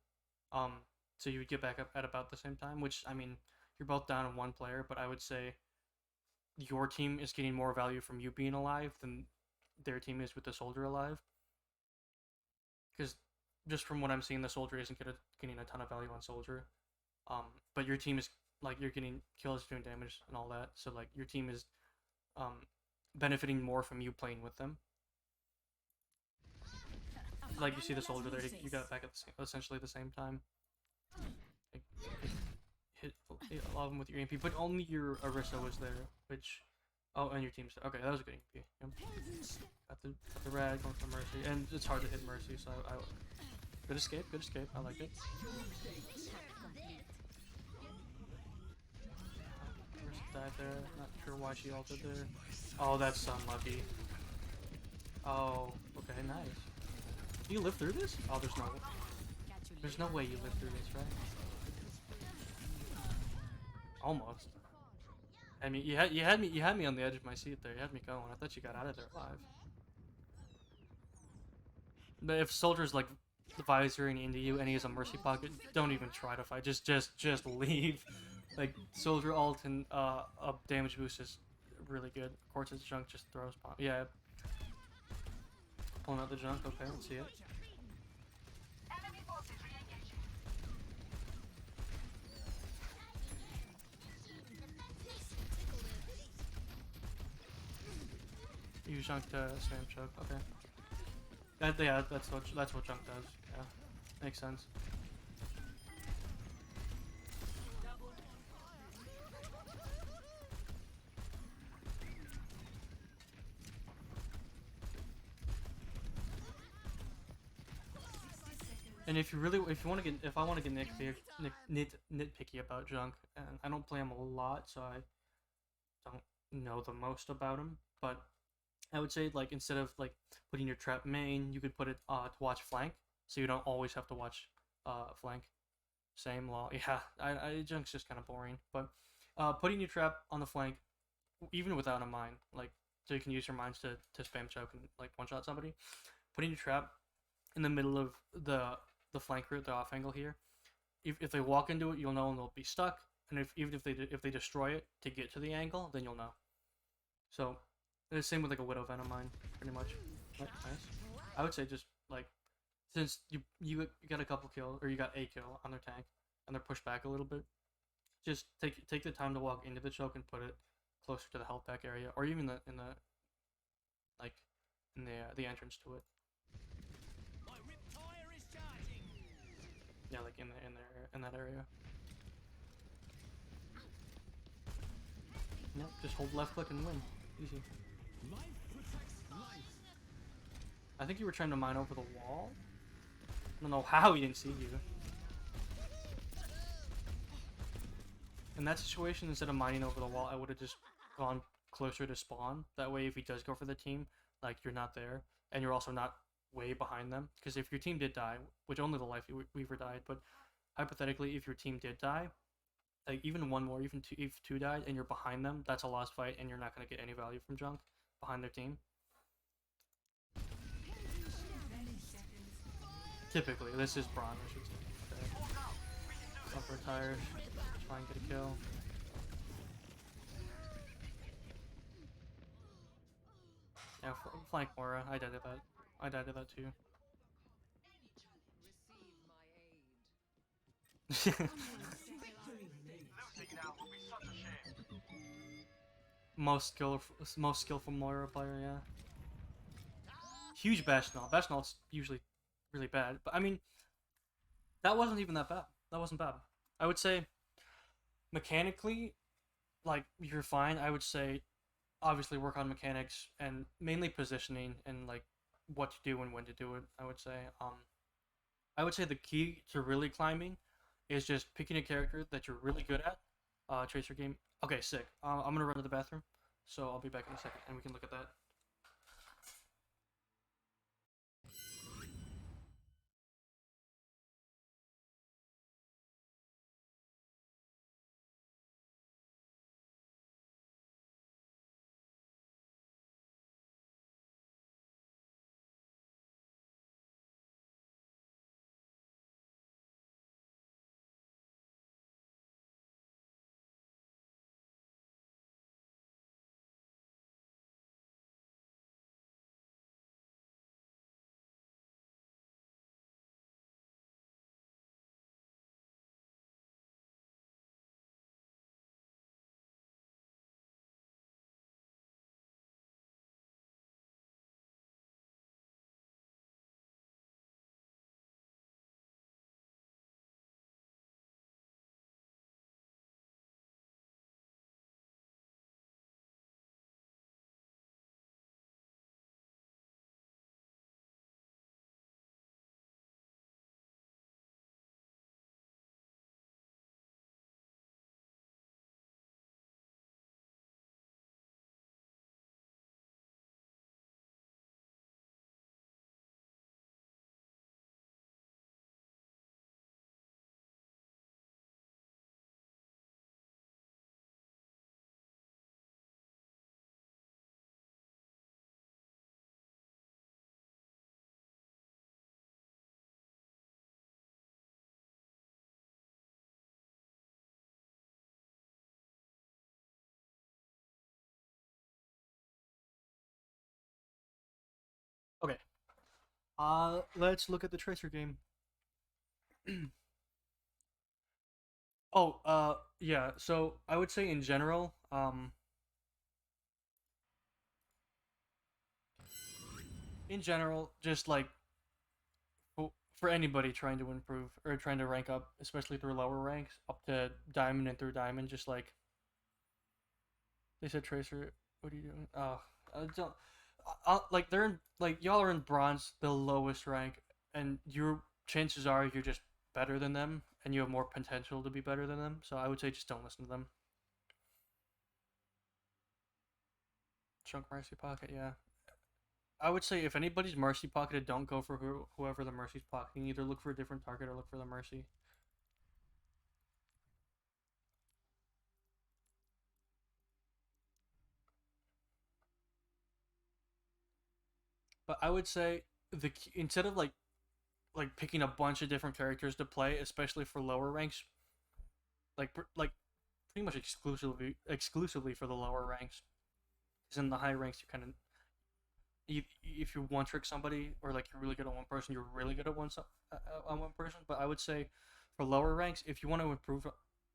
So you would get back up at about the same time, which, I mean, you're both down in one player, but I would say your team is getting more value from you being alive than their team is with the soldier alive. Because just from what I'm seeing, the soldier isn't getting a ton of value on soldier. But your team is like you're getting kills, doing damage, and all that. So like your team is benefiting more from you playing with them. Like you see the soldier there, you got it back at essentially the same time. Like, hit a lot of them with your EMP, but only your Orisa was there, which. Oh, and your team's there. Okay, that was a good EMP. Yep. Got the rag going for Mercy, and it's hard to hit Mercy, so I good escape, good escape. I like it. Mercy died there. Not sure why she altered there. Oh, that's unlucky. Oh, okay, nice. Do you live through this? Oh, there's no way you live through this, right? Almost. I mean, you had me on the edge of my seat there. You had me going. I thought you got out of there alive. But if soldier's like visoring into you and he has a mercy pocket, don't even try to fight. Just leave. Like soldier ult and up damage boost is really good. Quartz's junk just throws bomb. Yeah. Pulling out the junk. Okay, let's see it. Enemy forces re-engaging. Use junk to spam choke. Okay. Yeah, that's what junk does. Yeah, makes sense. And if I want to get nitpicky about junk, and I don't play him a lot, so I don't know the most about him, but I would say like instead of like putting your trap main, you could put it to watch flank, so you don't always have to watch flank. Same law. Yeah, junk's just kind of boring, but putting your trap on the flank, even without a mine, like so you can use your mines to spam choke and like one shot somebody. Putting your trap in the middle of the flank route, the off angle here. If they walk into it, you'll know and they'll be stuck. And even if they destroy it to get to the angle, then you'll know. So the same with like a Widow Venom mine, pretty much. Nice. I would say just like since you got a couple kill or you got a kill on their tank and they're pushed back a little bit, just take the time to walk into the choke and put it closer to the health pack area or even in the entrance to it. Yeah, like in that area. Yep, just hold left click and win. Easy. I think you were trying to mine over the wall. I don't know how he didn't see you. In that situation, instead of mining over the wall, I would have just gone closer to spawn. That way, if he does go for the team, like you're not there, and you're also not way behind them. Because if your team did die, which only the Life Weaver died, but hypothetically, if your team did die, like even one more, even two, if two died, and you're behind them, that's a lost fight, and you're not going to get any value from junk behind their team. Typically, this is Braun, I should say. Okay. Up retired, try and get a kill. Yeah, flank Mora. I died to that. I died to that too. Most skillful Moira player, yeah. Huge Bashnall. Bashnall's usually really bad, but I mean, that wasn't even that bad. That wasn't bad. I would say, mechanically, like you're fine. I would say, obviously work on mechanics and mainly positioning and like what to do and when to do it. I would say, the key to really climbing is just picking a character that you're really good at. Tracer game. Okay, sick. I'm gonna run to the bathroom, so I'll be back in a second and we can look at that. Let's look at the Tracer game. Oh, yeah. So I would say in general, just like for anybody trying to improve or trying to rank up, especially through lower ranks, up to diamond and through diamond, just like they said, Tracer, what are you doing? Oh, I don't. Like they're in, like y'all are in bronze, the lowest rank, and your chances are you're just better than them, and you have more potential to be better than them. So I would say just don't listen to them. Chunk Mercy Pocket, yeah. I would say if anybody's Mercy pocketed, don't go for whoever the Mercy's pocketing. Either look for a different target or look for the Mercy. But I would say instead of like picking a bunch of different characters to play, especially for lower ranks, like pretty much exclusively for the lower ranks. Because in the high ranks, you kind of if you one trick somebody or like you're really good at one person, you're really good at on one person. But I would say for lower ranks, if you want to improve,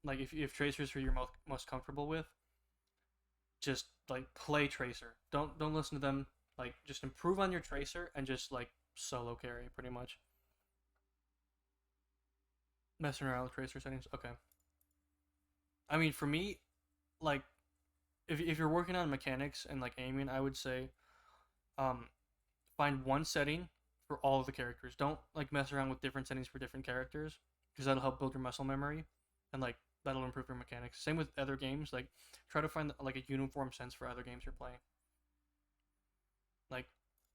like if Tracer's who you're most comfortable with, just like play Tracer. Don't listen to them. Like just improve on your Tracer and just like solo carry pretty much. Messing around with Tracer settings. Okay. I mean, for me, like if you're working on mechanics and like aiming, I would say um find one setting for all of the characters. Don't like mess around with different settings for different characters because that'll help build your muscle memory and like that'll improve your mechanics. Same with other games. Like try to find like a uniform sense for other games you're playing. Like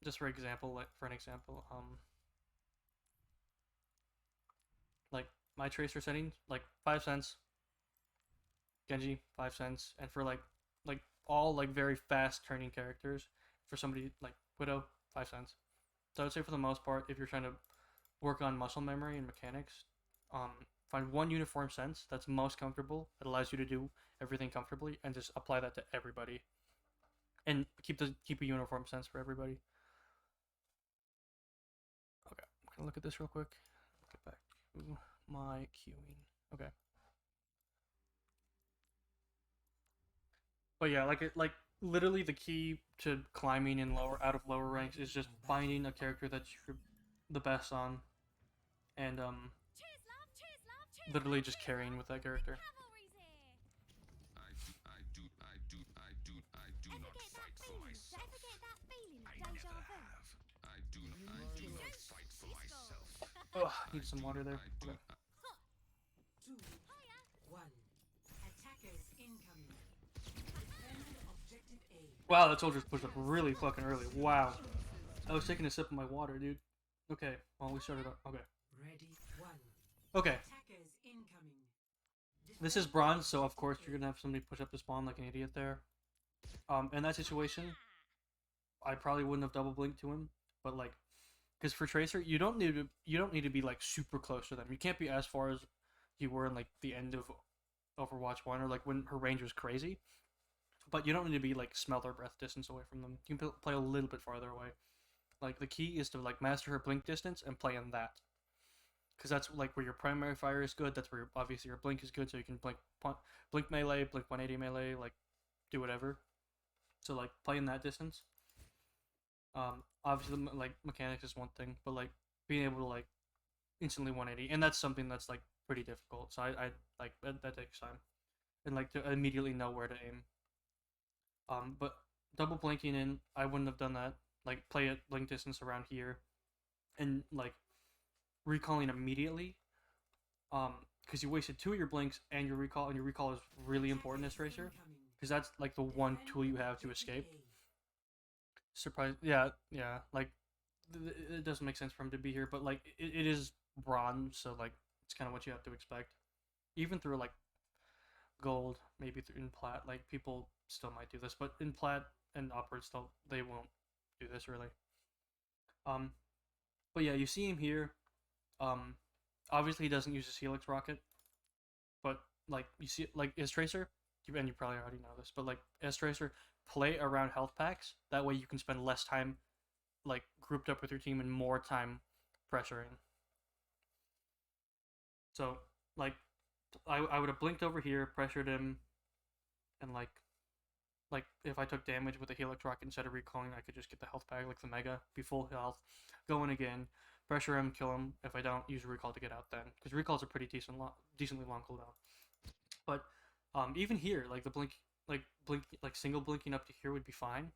just for example, like my tracer settings like 5 cents, Genji 5 cents, and for like all like very fast turning characters for somebody like Widow 5 cents. So I would say for the most part, if you're trying to work on muscle memory and mechanics, find one uniform sense that's most comfortable that allows you to do everything comfortably, and just apply that to everybody, and keep a uniform sense for everybody. Okay, I'm gonna look at this real quick. Get back to my queuing. Okay. But yeah, like literally the key to climbing in out of lower ranks is just finding a character that you're the best on, and Cheers, love. Cheers, love. Cheers, literally love. just Cheers, carrying love. with that character. Cavalry's here. I do Ever not get that fight for feeling? myself. Ever get that feeling of I deja never vu? have. I do not fight for myself. Ugh, need some water there. I do. Okay. 2, 1. Attackers incoming. Defend objective A. Wow, that soldier's pushed up really fucking early. Wow. I was taking a sip of my water, dude. Okay, well, we started up. Okay. Ready, 1. Okay, Attackers incoming. this is bronze, so of course you're gonna have somebody push up the spawn like an idiot there. In that situation, I probably wouldn't have double blinked to him, but like, because for Tracer, you don't need to be like super close to them. You can't be as far as you were in like the end of Overwatch 1 or like when her range was crazy. But you don't need to be like smell or breath distance away from them. You can play a little bit farther away. Like the key is to like master her blink distance and play in that, because that's like where your primary fire is good. That's where obviously your blink is good, so you can blink melee, blink 180 melee, like do whatever. So like play in that distance. Obviously like mechanics is one thing, but like being able to like instantly 180, and that's something that's like pretty difficult. So I like that takes time, and like to immediately know where to aim. But double blinking in, I wouldn't have done that. Like play at blink distance around here, and like recalling immediately. Because you wasted 2 of your blinks and your recall, and your recall is really important as Tracer, because that's like the one tool you have to escape. Surprise, yeah, like it doesn't make sense for him to be here, but like it is bronze, so like it's kind of what you have to expect. Even through like gold, maybe in plat, like people still might do this, but in plat and upwards, they won't do this really. But yeah, you see him here. Obviously he doesn't use his Helix rocket, but like you see, like as Tracer, and you probably already know this, but like as Tracer, play around health packs. That way you can spend less time like grouped up with your team and more time pressuring. So like I would have blinked over here, pressured him, and like if I took damage with a Helix Rocket instead of recalling, I could just get the health bag like the Mega, be full health, go in again, pressure him, kill him. If I don't, use a recall to get out then, because recalls are pretty decently long cooldown. But even here, like the blink, like single blinking up to here would be fine.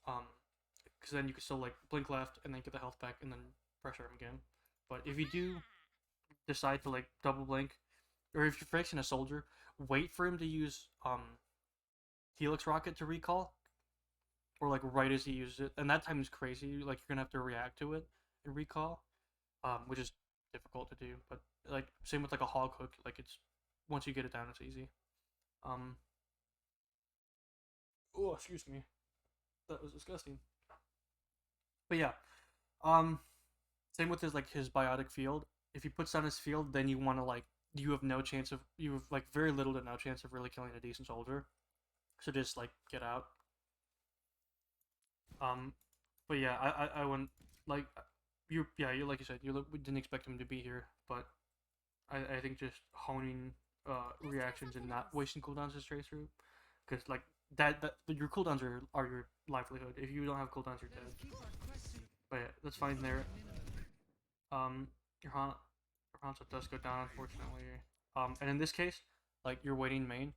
Because then you could still like blink left and then get the health back and then pressure him again. But if you do decide to like double blink, or if you're facing a soldier, wait for him to use Helix Rocket to recall, or like right as he uses it, and that time is crazy. Like you're gonna have to react to it and recall, which is difficult to do. But like same with like a hog hook, like it's once you get it down, it's easy. Oh, excuse me, that was disgusting. But yeah, same with his like his biotic field. If he puts down his field, then you want to like you have like very little to no chance of really killing a decent soldier. So just like get out. But yeah, I wouldn't like you like you said we didn't expect him to be here, but I think just honing reactions and not wasting cooldowns is tracer, because like that your cooldowns are your livelihood. If you don't have cooldowns, you're dead. But yeah, that's fine there. Your Hanzo does go down, unfortunately. And in this case, like you're waiting main.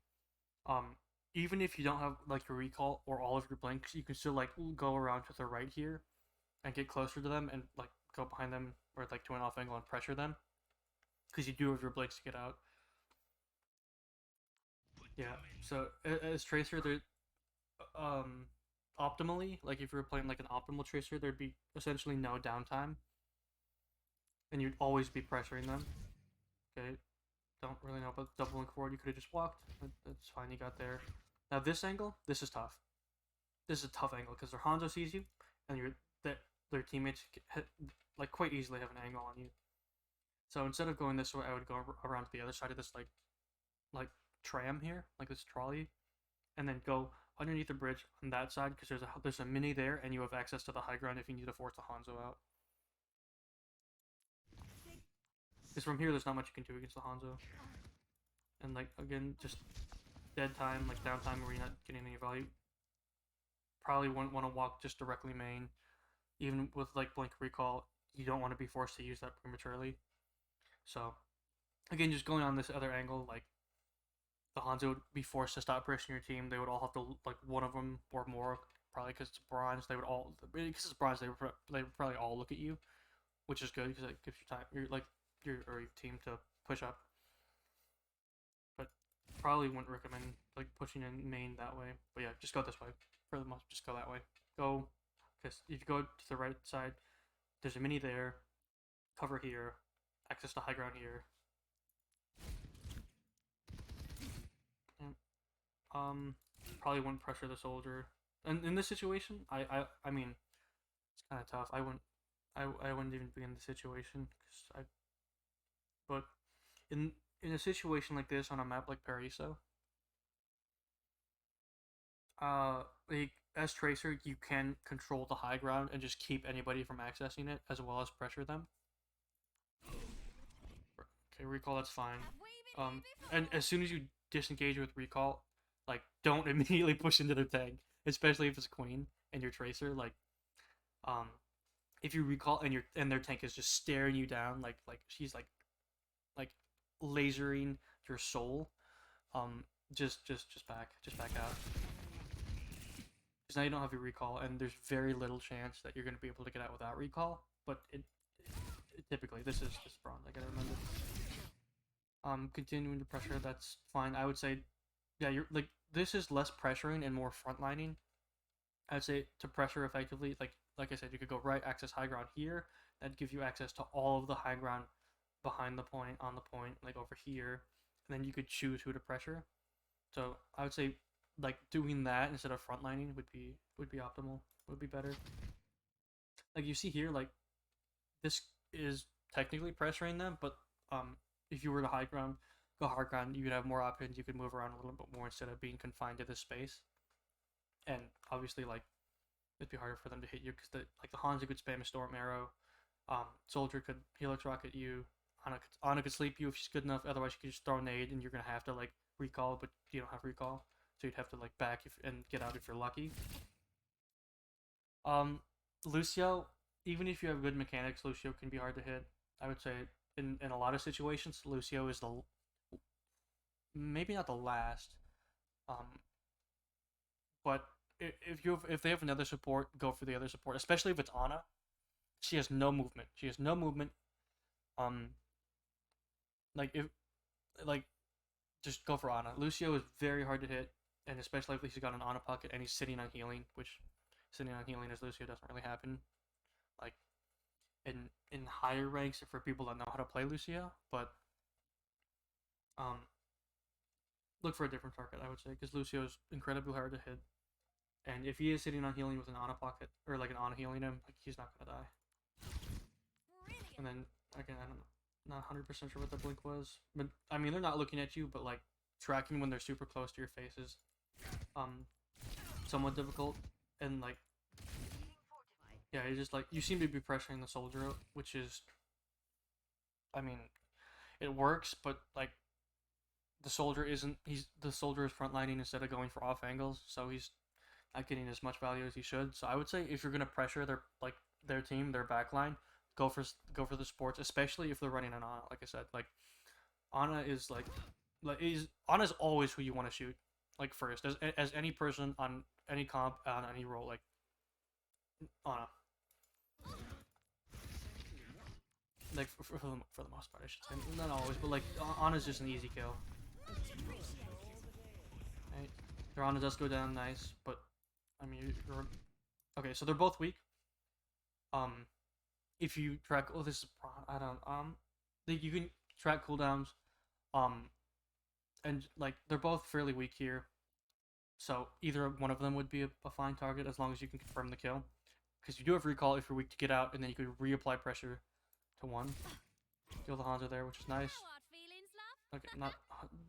Even if you don't have like your recall or all of your blinks, you can still like go around to the right here and get closer to them and like go behind them or like to an off angle and pressure them, because you do have your blinks to get out. Yeah. So as tracer, there, optimally, like if you were playing like an optimal tracer, there'd be essentially no downtime, and you'd always be pressuring them. Okay. Don't really know about doubling forward. You could have just walked. That's fine. You got there. Now this angle, this is tough. This is a tough angle because their Hanzo sees you, and their teammates like quite easily have an angle on you. So instead of going this way, I would go around to the other side of this like tram here, like this trolley, and then go underneath the bridge on that side because there's a mini there, and you have access to the high ground if you need to force the Hanzo out. Because from here, there's not much you can do against the Hanzo. And like again, just dead time, like downtime where you're not getting any value. Probably wouldn't want to walk just directly main. Even with like blink recall, you don't want to be forced to use that prematurely. So again, just going on this other angle, like the Hanzo would be forced to stop pressuring your team. They would all have to like one of them or more, probably because it's bronze. They would all because it's bronze. They would probably all look at you, which is good because it gives you time. Your team to push up. But probably wouldn't recommend like pushing in main that way. But yeah, just go this way. For the most, just go that way. Go, because if you go to the right side, there's a mini there, cover here, access to high ground here. And, probably wouldn't pressure the soldier. And in this situation, I mean, it's kind of tough. I wouldn't even be in the situation but in a situation like this on a map like Paraiso, like as tracer, you can control the high ground and just keep anybody from accessing it as well as pressure them. Okay, recall, that's fine. And as soon as you disengage with recall, like don't immediately push into their tank, especially if it's queen and your tracer. Like, if you recall and their tank is just staring you down, like she's like lasering your soul, just back out. Because now you don't have your recall, and there's very little chance that you're going to be able to get out without recall. But it typically this is bronze. I gotta remember. Continuing to pressure, that's fine. I would say, yeah, you're like this is less pressuring and more frontlining. I'd say to pressure effectively, like I said, you could go right, access high ground here. That'd give you access to all of the high ground behind the point, on the point, like over here, and then you could choose who to pressure. So I would say like doing that instead of frontlining would be optimal, would be better. Like you see here, like this is technically pressuring them, but if you were to go high ground, you could have more options. You could move around a little bit more instead of being confined to this space. And obviously, like it'd be harder for them to hit you because the Hanzo could spam a Storm Arrow, Soldier could Helix Rocket you, Ana could sleep you if she's good enough. Otherwise, she could just throw a nade and you're gonna have to like recall, but you don't have recall, so you'd have to like back and get out if you're lucky. Lucio, even if you have good mechanics, Lucio can be hard to hit. I would say in a lot of situations, Lucio is the maybe not the last, but if they have another support, go for the other support. Especially if it's Ana, she has no movement. She has no movement. Like if like just go for Ana. Lucio is very hard to hit, and especially if he's got an Ana pocket and he's sitting on healing, which sitting on healing as Lucio doesn't really happen. Like in higher ranks for people that know how to play Lucio, but look for a different target, I would say, because Lucio is incredibly hard to hit. And if he is sitting on healing with an Ana pocket, or like an Ana healing him, like he's not gonna die. And then again, I don't know, not 100% sure what the blink was, but I mean they're not looking at you, but like tracking when they're super close to your face is somewhat difficult. And like yeah, it's just like you seem to be pressuring the soldier, which is, I mean, it works, but like the soldier is frontlining instead of going for off angles, so he's not getting as much value as he should. So I would say if you're gonna pressure their team, their backline, go for the sports, especially if they're running an Ana. Like I said, like Ana is Ana's always who you want to shoot like first, as any person on any comp on any role, like Ana. Like for the most part, I should say, not always, but like Ana's just an easy kill. Right, their Ana does go down nice, but I mean, okay, so they're both weak. If you track, oh, this is I don't you can track cooldowns, and like they're both fairly weak here, so either one of them would be a fine target as long as you can confirm the kill, because you do have recall if you're weak to get out, and then you could reapply pressure to one. Kill the Hanzo there, which is nice. Okay, not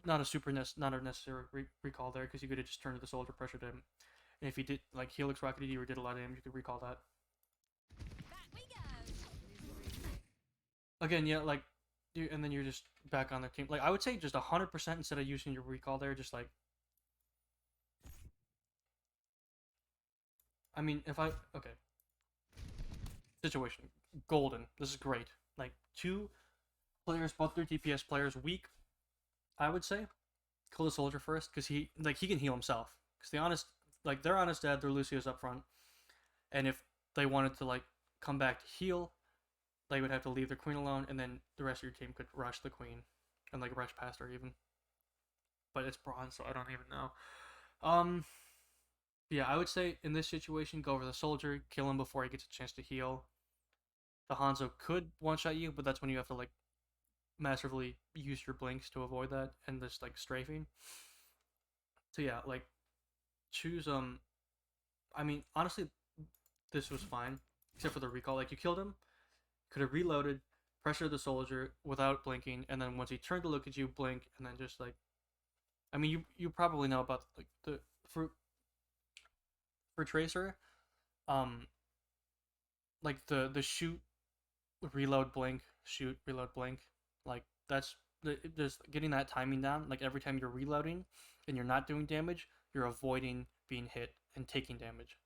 a necessary recall there, because you could have just turned to the soldier, pressured him, and if he did like Helix rocketed you or did a lot of damage, you could recall that. Again, yeah, like, and then you're just back on the team. Like I would say, just 100% instead of using your recall there. Just like, I mean, okay, situation golden. This is great. Like two players, both their DPS players, weak. I would say kill the soldier first, because he can heal himself. Because they're honest dead, their Lucio's up front, and if they wanted to like come back to heal, they would have to leave their queen alone, and then the rest of your team could rush the queen and like rush past her even. But it's bronze, so I don't even know. Yeah, I would say in this situation, go over the soldier, kill him before he gets a chance to heal. The Hanzo could one-shot you, but that's when you have to like massively use your blinks to avoid that and just like strafing. So yeah, like choose I mean, honestly, this was fine except for the recall. Like you killed him, could have reloaded, pressured the soldier without blinking, and then once he turned to look at you, blink, and then just like, I mean, you probably know about like the for Tracer, like the shoot, reload, blink, shoot, reload, blink, like that's just getting that timing down. Like every time you're reloading and you're not doing damage, you're avoiding being hit and taking damage.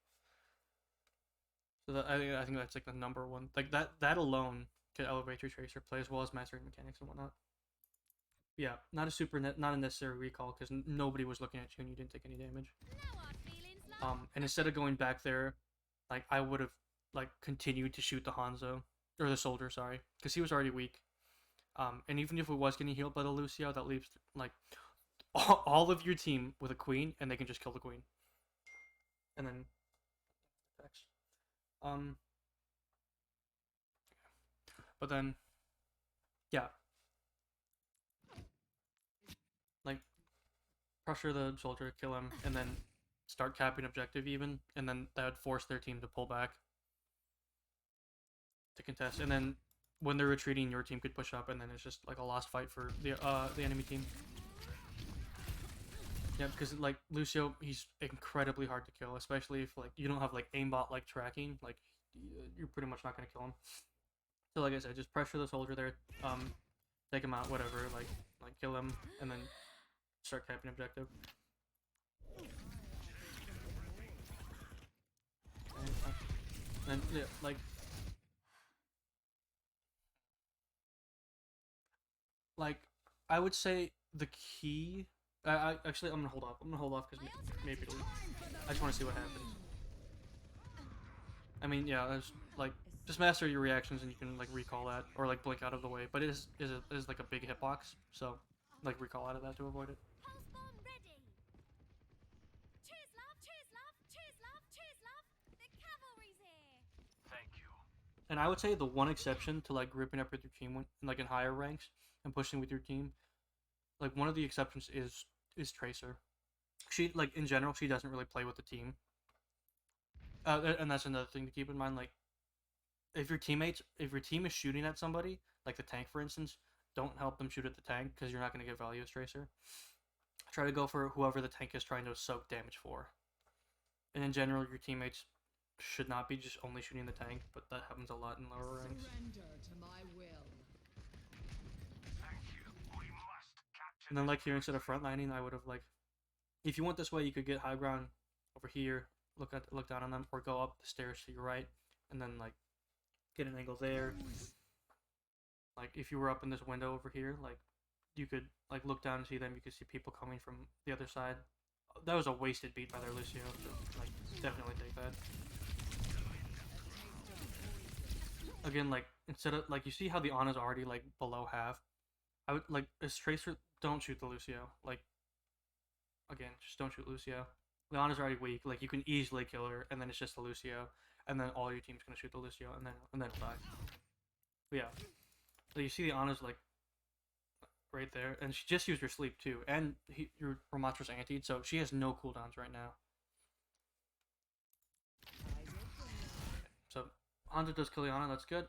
So that, I think that's like the number one. Like that alone could elevate your Tracer play, as well as mastering mechanics and whatnot. Yeah, not a necessary recall, because nobody was looking at you and you didn't take any damage. And instead of going back there, like I would have like continued to shoot the Hanzo or the soldier, sorry, because he was already weak. And even if it was getting healed by the Lucio, that leaves like all of your team with a queen, and they can just kill the queen. And then but then yeah, like pressure the soldier, kill him, and then start capping objective even, and then that would force their team to pull back to contest, and then when they're retreating, your team could push up, and then it's just like a lost fight for the enemy team. Yeah, because like Lucio, he's incredibly hard to kill, especially if like you don't have like aimbot like tracking. Like you're pretty much not gonna kill him. So like I said, just pressure the soldier there. Take him out, whatever. Like kill him, and then start capping objective. And yeah, like I would say the key. Actually, I'm gonna hold off. I'm gonna hold off because maybe it'll. I just want to see what happens. I mean, yeah, there's like just master your reactions and you can like recall that or like blink out of the way. But it is like a big hitbox, so like recall out of that to avoid it. Pulse bomb ready. Cheers, love. Cheers, love. Cheers, love. Cheers, love. The cavalry's here. Thank you. And I would say the one exception to like grouping up with your team when, like in higher ranks and pushing with your team, like one of the exceptions is Tracer. She like in general she doesn't really play with the team. And that's another thing to keep in mind. Like if your team is shooting at somebody, like the tank for instance, don't help them shoot at the tank because you're not going to get value as Tracer. Try to go for whoever the tank is trying to soak damage for. And in general, your teammates should not be just only shooting the tank, but that happens a lot in lower ranks. Surrender to my will. Thank you. We must capture. And then like here, instead of frontlining, I would have like, if you went this way, you could get high ground over here, look down on them, or go up the stairs to your right, and then like get an angle there. Like if you were up in this window over here, like you could like look down and see them. You could see people coming from the other side. That was a wasted beat by their Lucio. So, like definitely take that. Again, like instead of like you see how the Ana's already like below half. I would like as Tracer, don't shoot the Lucio. Like again, just don't shoot Lucio. The Ana's already weak. Like you can easily kill her, and then it's just the Lucio, and then all your team's gonna shoot the Lucio, and then it'll die. But yeah, so you see the Ana's like right there, and she just used her sleep too, and your Ramatra's antied, so she has no cooldowns right now. So Hanzo does kill the Ana, that's good.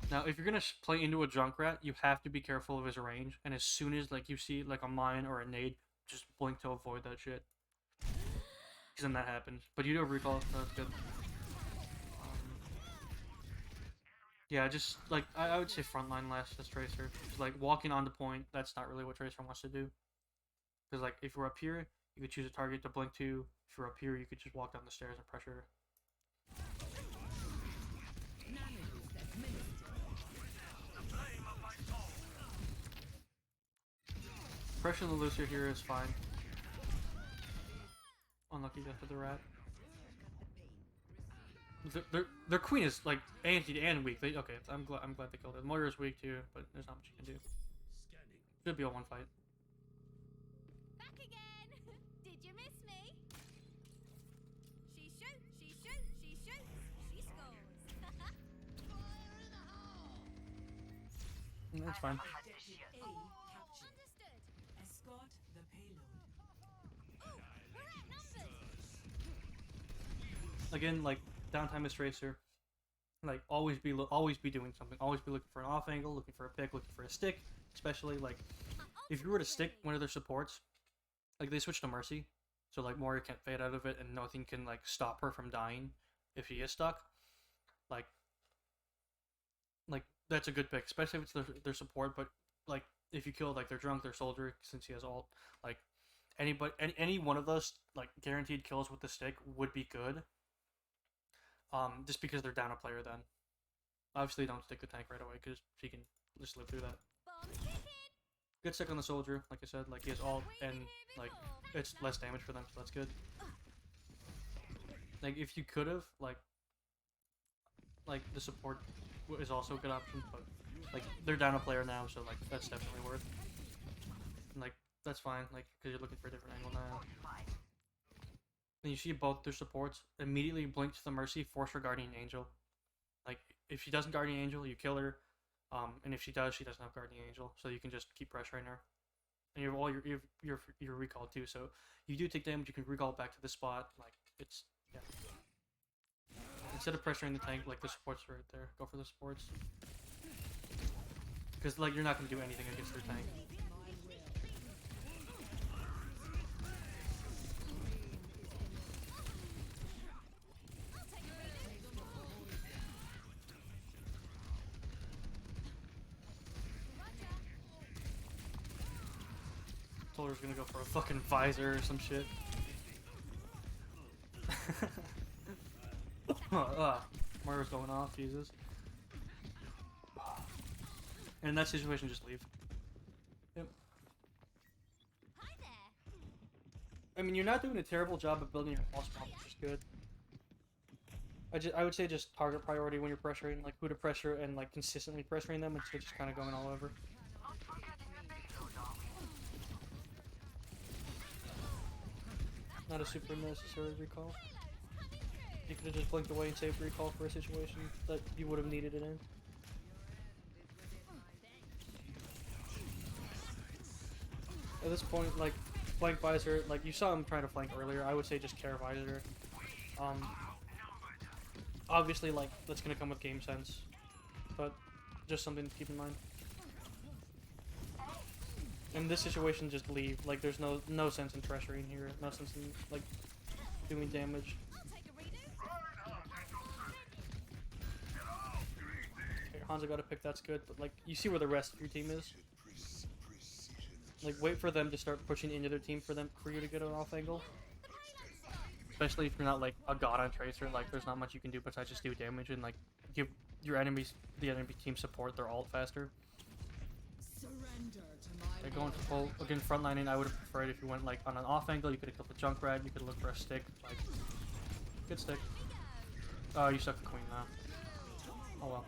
Now, if you're gonna play into a Junkrat, you have to be careful of his range, and as soon as like you see like a mine or a nade, just blink to avoid that shit. Because then that happens. But you do have recall, so that's good. Yeah, just like I would say frontline last as Tracer. Just, like walking onto point, that's not really what Tracer wants to do. Because like if you're up here, you could choose a target to blink to. If you're up here, you could just walk down the stairs and pressure. Pressure the Lucio here is fine. Unlucky death of the rat. Their queen is like anti and weak. Okay, I'm glad they killed it. Moira is weak too, but there's not much you can do. Should be a one fight. Back again. Did you miss me? She shoots. She shoots. She shoots. She scores. Fire in the hole. That's fine. Understood. Escort the payload. Ooh, we're outnumbered. Again, like downtime is Tracer. Like always be doing something. Always be looking for an off angle, looking for a pick, looking for a stick. Especially like if you were to stick one of their supports, like they switched to Mercy, so like Moira can't fade out of it, and nothing can like stop her from dying if she is stuck. Like that's a good pick, especially if it's their support. But like if you kill like their drunk, their soldier, since he has ult, like any one of those like guaranteed kills with the stick would be good. Just because they're down a player then. Obviously don't stick the tank right away because she can just live through that. Bombs kicking. Good stick on the soldier, like I said, like he has ult and like it's less damage for them, so that's good. Like if you could have like the support is also a good option, but like they're down a player now, so like that's definitely worth. And like that's fine, like because you're looking for a different angle now. And you see both their supports immediately blink to the Mercy, force her Guardian Angel. Like if she doesn't Guardian Angel, you kill her. And if she does, she doesn't have Guardian Angel, so you can just keep pressuring her. And you have all your recall too, so you do take damage, you can recall back to the spot. Like it's yeah. Instead of pressuring the tank, like the supports right there, go for the supports. Because like you're not gonna do anything against their tank. I was gonna go for a fucking visor or some shit. Mario's going off, Jesus. And in that situation, just leave. Yep. Hi there. I mean, you're not doing a terrible job of building your boss bomb, which is good. I would say just target priority when you're pressuring, like who to pressure and like consistently pressuring them instead of just kind of going all over. Not forgetting the payload, are we? Not a super necessary recall. Payload's coming through. You could have just blinked away and saved recall for a situation that you would have needed it in. At this point, like, flank visor, like, you saw him trying to flank earlier, I would say just care visor. Obviously, like, that's gonna come with game sense, but just something to keep in mind. In this situation, just leave. Like, there's no sense in pressuring here, no sense in, like, doing damage. I'll take a redo. Okay, Hanzo got a pick, that's good, but, like, you see where the rest of your team is. Like, wait for them to start pushing into their team for you to get an off angle. Especially if you're not like a god on Tracer, like there's not much you can do besides just do damage and like give the enemy team support their ult faster. Surrender to my Like going for full again frontlining, I would have preferred if you went like on an off angle. You could have killed the Junkrat. You could look for a stick. Like good stick. Oh, you suck the queen now. Oh well.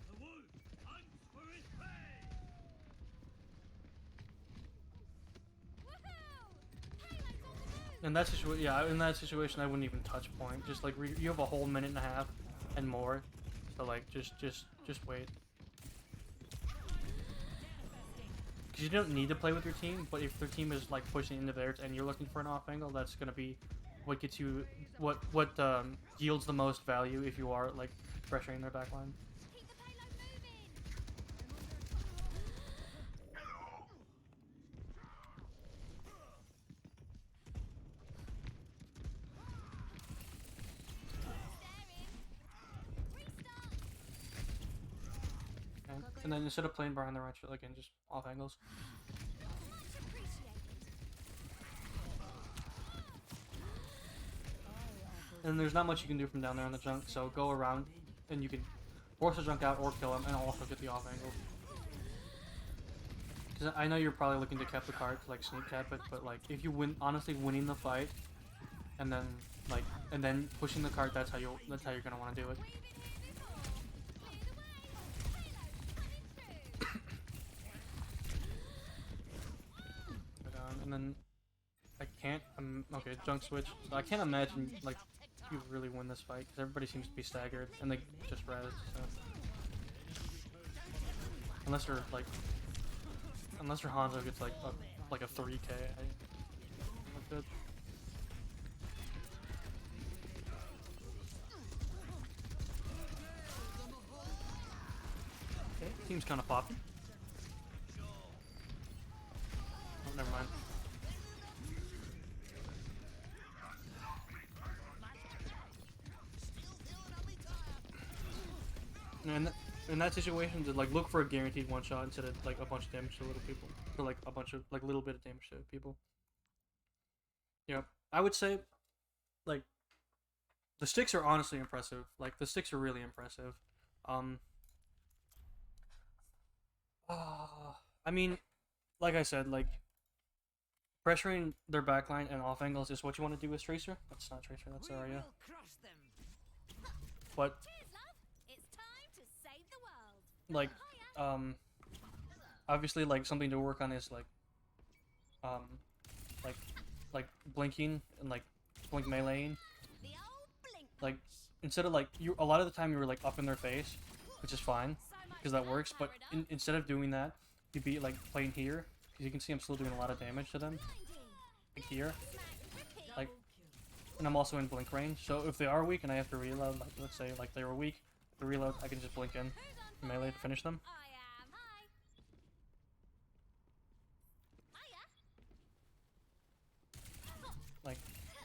The wolf hunts for his prey. Woohoo! Payload's on the move. In that situation, yeah, in that situation, I wouldn't even touch point. Just like you have a whole minute and a half and more, so like just wait. Because you don't need to play with your team, but if their team is like pushing into theirs and you're looking for an off angle, that's gonna be what gets you what yields the most value if you are like pressuring their backline. Keep the payload moving. Okay? And then instead of playing behind the right shield again, just off angles. Much appreciated. And there's not much you can do from down there on the junk, so go around and you can force the junk out or kill him and also get the off angle. Because I know you're probably looking to cap the cart to like sneak cap it, but like if you win, honestly winning the fight and then like pushing the cart, that's how you're gonna want to do it. We've been here before. Clear the way. Payload's coming through. But, and then I can't. Okay, junk switch. So I can't imagine like you really win this fight because everybody seems to be staggered and they just res. So unless you're Hanzo gets like a 3K, look good. Okay, team's kind of poppy. Oh, never mind. And in that situation, to like look for a guaranteed one shot instead of like a bunch of damage to little people, or like a bunch of like little bit of damage to people. Yeah, I would say, like, the sticks are honestly impressive. Like the sticks are really impressive. I mean, like I said, like pressuring their backline and off angles is what you want to do with Tracer. That's not Tracer. That's We Zarya. will crush them. But Cheers, love. It's time to save the world. like obviously like something to work on is like like blinking and like blink meleeing. The old blink. Like instead of like a lot of the time you were like up in their face, which is fine So much because that for works, but Florida. instead of doing that you'd be like playing here because you can see I'm still doing a lot of damage to them, like here, Smack, like, and I'm also in blink range, so if they are weak and I have to reload, like let's say like they were weak, to reload I can just blink in melee to finish them. I am. Hi. Hiya. Like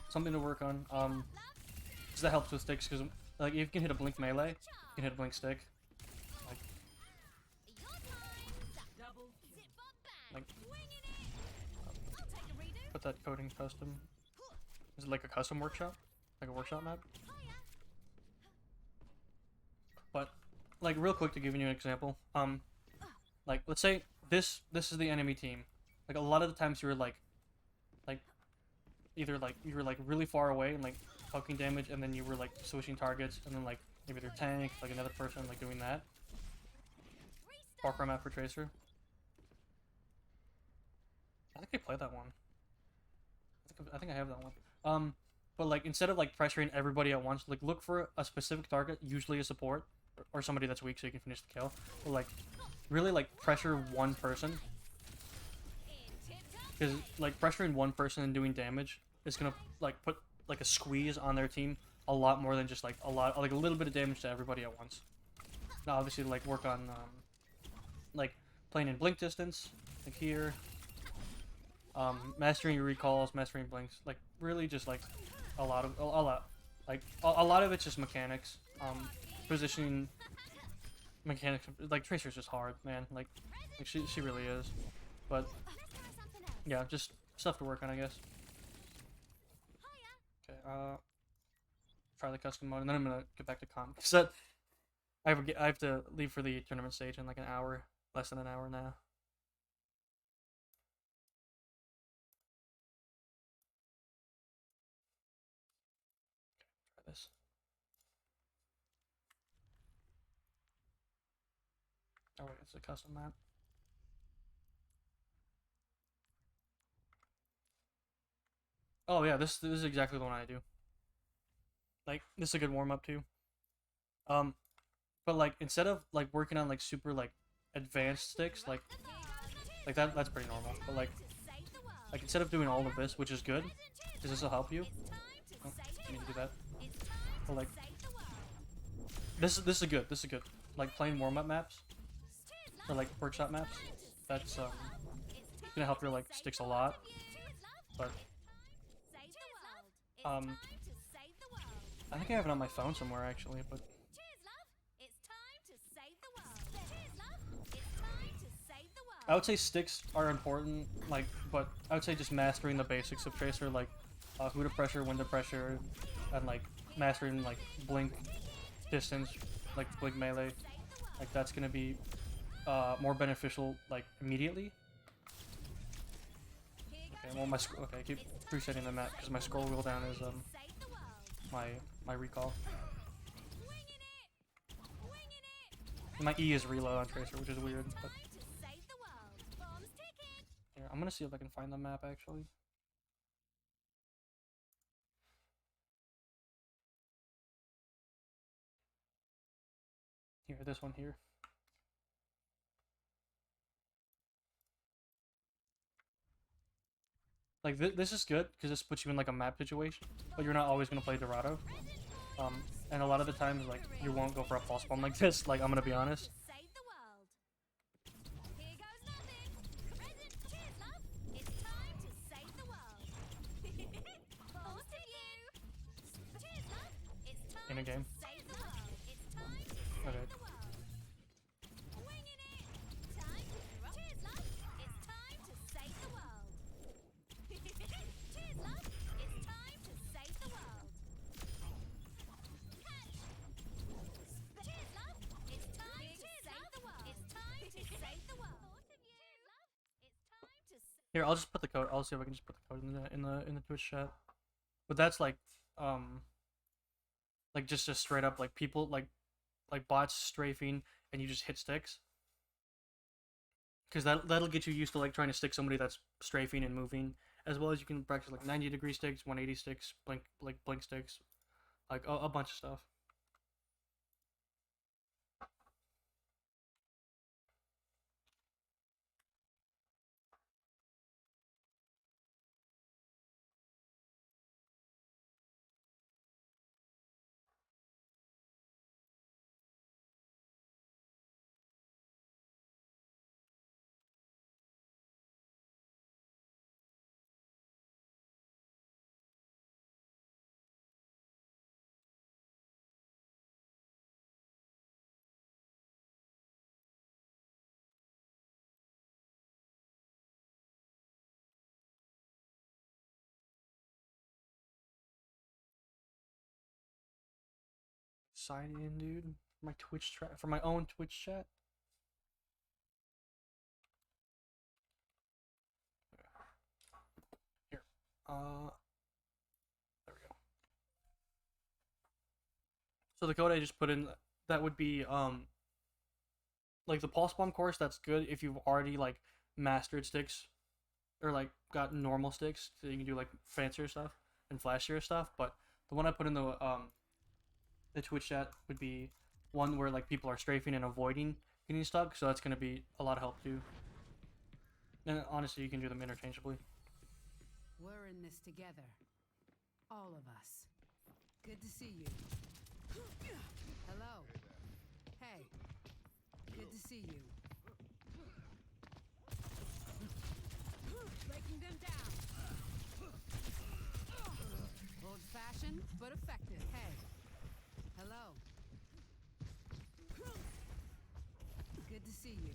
something to work on. Because that helps with sticks. Because Like, if you can hit a blink melee, you can hit a blink stick. Like, Your time's up. Double kill. Zip bop bang. Like- Winging it. I'll take a redo. put that coding custom. Is it like a custom workshop? Like a workshop map? Hiya. But, like, real quick to give you an example. Like, let's say this is the enemy team. Like, a lot of the times you're like, either like you were like really far away and like poking damage, and then you were like switching targets, and then like maybe their tank, like another person like doing that. Parkour map for Tracer. I think I played that one. I think I have that one. But like instead of like pressuring everybody at once, like look for a specific target, usually a support or somebody that's weak, so you can finish the kill. But like really like pressure one person, because like pressuring one person and doing damage is gonna like put like a squeeze on their team a lot more than just like a little bit of damage to everybody at once. Now obviously like work on like playing in blink distance, like here. Mastering your recalls, mastering blinks, like really just like a lot of it's just mechanics. Positioning mechanics, like Tracer's just hard, man. Like she really is. But yeah, just stuff to work on, I guess. Okay, try the custom mode, and then I'm gonna get back to comp. Cause that I have to leave for the tournament stage in like an hour, less than an hour now. Try this. Oh wait, it's a custom map. Oh yeah, this is exactly the one I do. Like this is a good warm up too. But like instead of like working on like super like advanced sticks, like that's pretty normal. But like instead of doing all of this, which is good, because this will help you. Oh, I need to do that. But like this is good. This is good. Like playing warm up maps or like workshop maps. That's gonna help your like sticks a lot. But I think I have it on my phone somewhere actually, but I would say sticks are important, like, but I would say just mastering the basics of Tracer, like who to pressure, when to pressure, and like mastering like blink distance, like blink melee, like that's gonna be more beneficial like immediately. Okay, well okay, I keep resetting the map because my scroll wheel down is my recall. And my E is reload on Tracer, which is weird. But here, I'm gonna see if I can find the map actually. Here, this one here. Like this is good because this puts you in like a map situation, but you're not always gonna play Dorado. And a lot of the times like you won't go for a false bomb like this. Like I'm gonna be honest. In a game. Okay. Here, I'll just put the code. I'll see if I can just put the code in the Twitch chat. But that's like just straight up like people like bots strafing and you just hit sticks. Because that'll get you used to like trying to stick somebody that's strafing and moving, as well as you can practice like 90-degree sticks, 180 sticks, blink sticks, like a bunch of stuff. sign in, dude. My Twitch for my own Twitch chat. Here. There we go. So the code I just put in, that would be like the pulse bomb course. That's good if you've already like mastered sticks, or like got normal sticks, so you can do like fancier stuff and flashier stuff. But the one I put in the Twitch chat would be one where like people are strafing and avoiding getting stuck, so that's gonna be a lot of help too. And honestly, you can do them interchangeably. We're in this together. All of us. Good to see you. Hello. Hey. Good to see you. Breaking them down. Old-fashioned, but effective. Hey. Hello. Good to see you.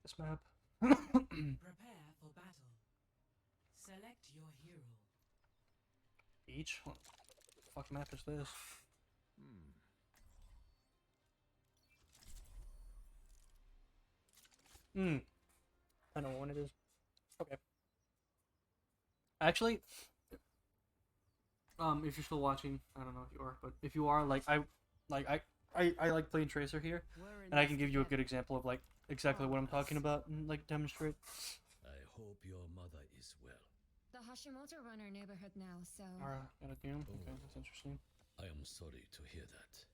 This map. Prepare for battle. Select your hero. Beach? What the fuck map is this? I don't know when it is. Okay. Actually, if you're still watching, I don't know if you are, but if you are, I like playing Tracer here, and I can give you a good example of like exactly what I'm talking about and like demonstrate. I hope your mother is well. The Hashimoto run our neighborhood now, so Alright, got a game. Okay, that's interesting. I am sorry to hear that.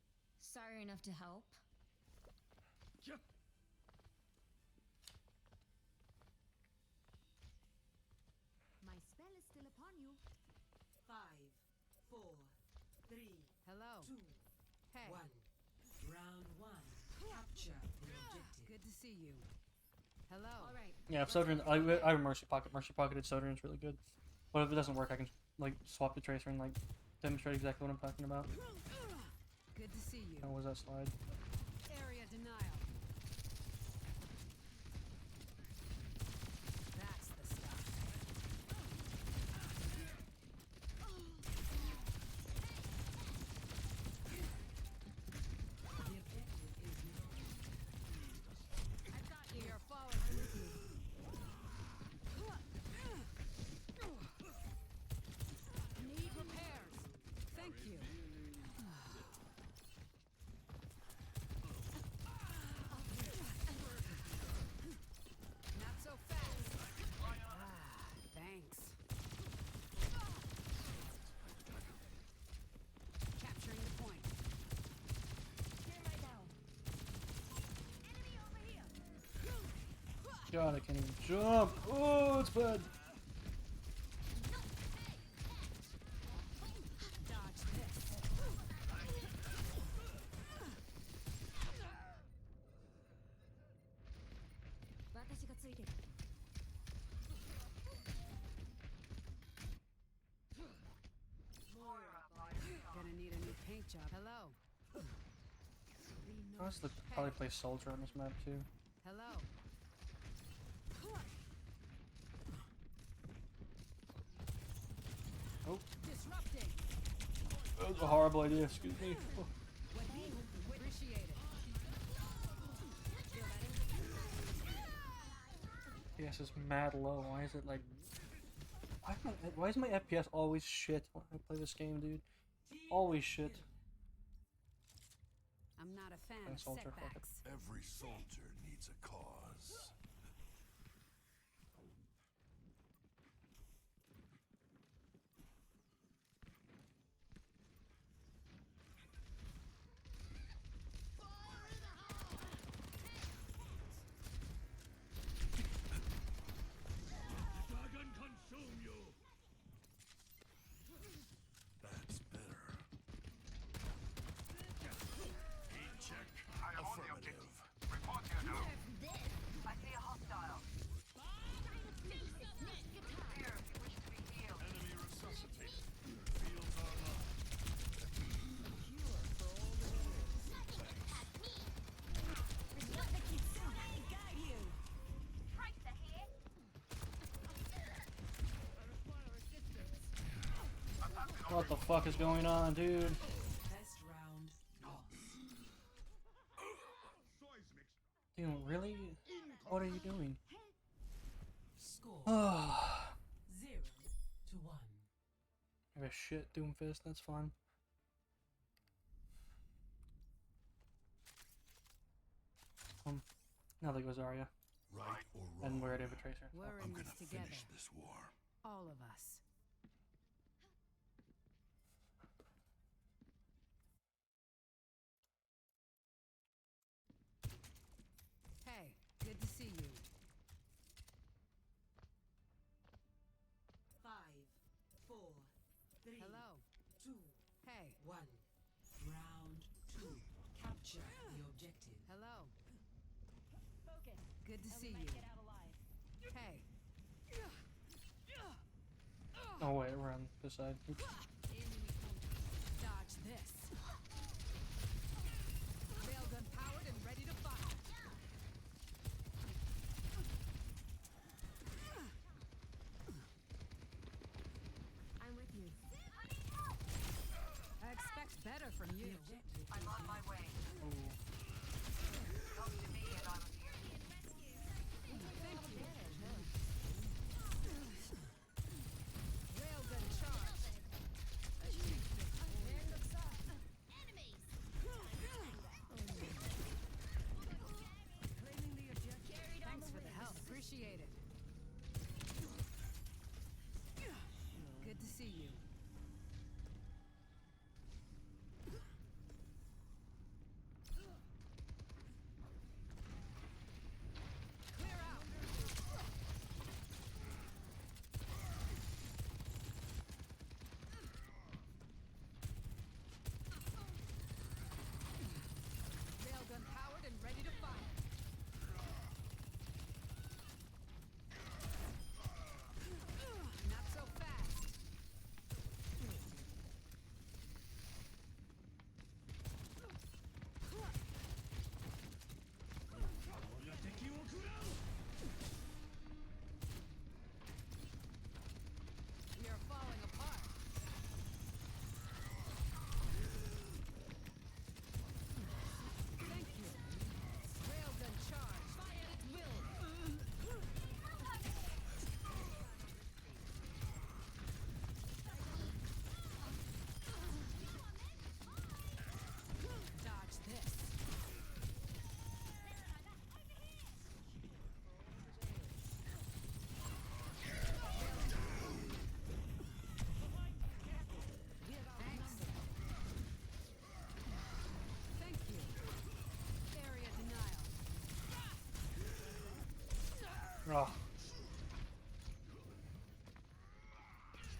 sorry enough to help. My spell is still upon you. 5, 4, 3, Hello. 2, Hey. 1. Round 1. Capture the objective. Good to see you. Hello. All right. Yeah, if Sojourn, I have Mercy Pocket. Mercy Pocketed Sojourn's really good. But if it doesn't work, I can like swap the Tracer and like demonstrate exactly what I'm talking about. Good to see you. How was that slide? Area denial. That's the stuff. The objective is I've got you. We are following with you. Need repairs. Thank you. Not so fast. Thanks. Capturing the point. Enemy over here. God, I can't even jump. Oh, it's bad. Dodge this. Gonna need a new paint job. Hello. I must probably play Soldier on this map too. Hello. Oh, Disrupting. that was a horrible idea. Excuse me. Oh. Appreciate it. FPS is mad low. Why is it like? Why is my FPS always shit when I play this game, dude? Always shit. I'm not a fan And of soldier, fuck it. setbacks. Every soldier needs a cause. Dragon consume you! That's better. I Affirmative. Report your What the fuck is going on, dude? Test round Dude, really? What are you doing? score I 0-1. have a shit Doomfist, that's fun. Now there goes Arya. Right or wrong, And we're already have a Tracer. We're I'm in gonna this together. finish this war. All of us. Hey, good to see you. 5, 4, 3, Hello. 2, Hey, 1. Round 2. Capture the objective. hello. Focus. Good to And we see might you. get out alive. Hey. Oh wait, we're on this side. Oops. Dodge this. Railgun powered and ready to fire. I'm with you. I expect better from The you. objective I'm on my way. Oh. Come to me and I will hear you. Railgun charge. Enemies! Claiming the objective. Thanks for the help. Appreciate it. Good to see you. Clear out. Railgun powered and ready to fire. Not so fast. We are falling apart. Thank you. Railgun charge. Fire at will. Dodge this. Thanks. Thank you. Area denial. Oh.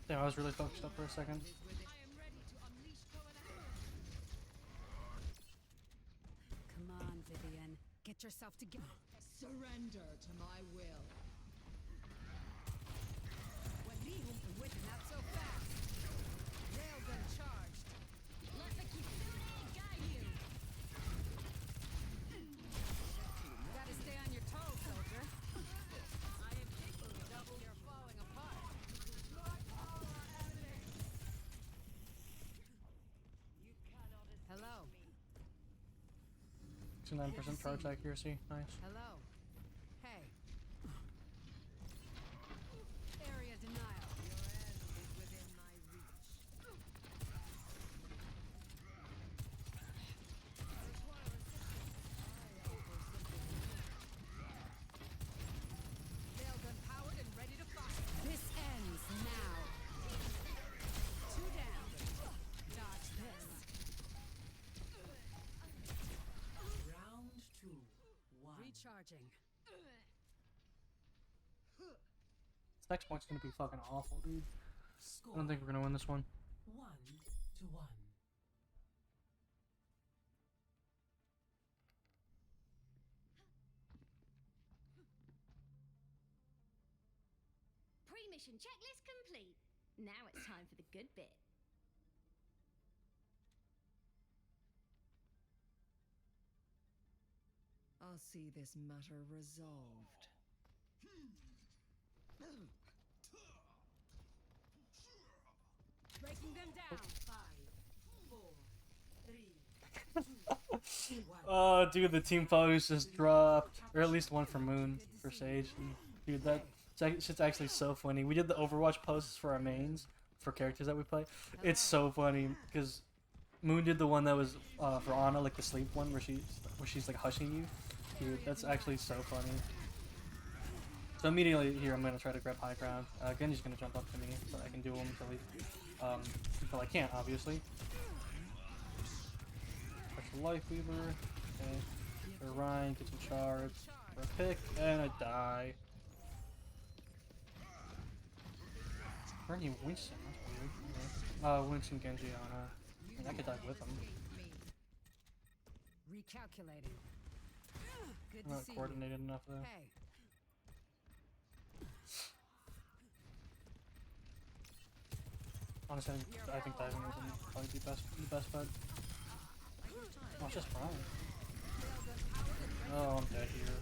Damn, I was really focused up for a second. I am ready to unleash Come on, Vivian. Get yourself together. Surrender to my will. Not so fast. Railgun charged. Let the Kitsune guide you. Gotta stay on your toes, soldier. I am taking double. You're falling apart. Hello. 69% charge accuracy. Nice. Hello. Hey. Area denial. Your end is within my reach. Railgun powered and ready to fire. This ends now. 2 down. Dodge this. Round 2. 1. Recharging. This next point's gonna be fucking awful, dude. Score I don't think we're gonna win this one. 1-1. Pre-mission checklist complete. Now it's time for the good bit. I'll see this matter resolved. Break Tracking them down. 5, 4, 3. Oh, dude, the team pose just dropped, or at least one for Moon for Sage. And, dude, that shit's actually so funny. We did the Overwatch poses for our mains for characters that we play. It's so funny because Moon did the one that was for Ana, like the sleep one where she's like hushing you. Dude, that's actually so funny. So immediately here, I'm gonna try to grab high ground. Genji's gonna jump up to me so I can do him until I can't, obviously. Touch the Life Weaver. Okay. For Ryan, get some shards. For a pick, and I die. Bernie Winston, that's weird. Okay. Winston, Genji, Ana. I mean, I could die with him. Recalculating. Good I'm to not see coordinated enough you. though. Hey. Honestly, I think diving is probably the best bet. Oh, it's just Ryan. Oh, I'm dead here.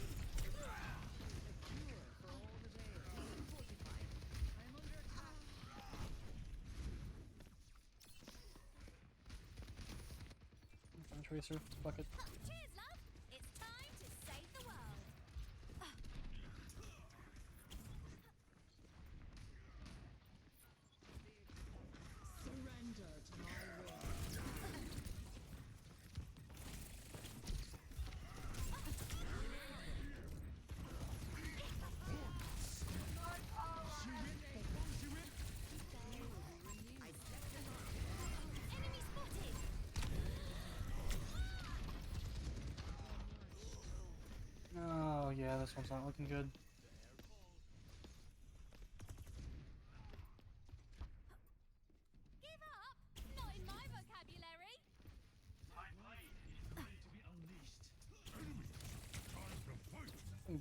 Tracer, fuck it. Cheers, love. It's time to save the world. Surrender to my will. Enemy spotted. Oh yeah, this one's not looking good. Give up? Not in my vocabulary. My blade is ready to be unleashed.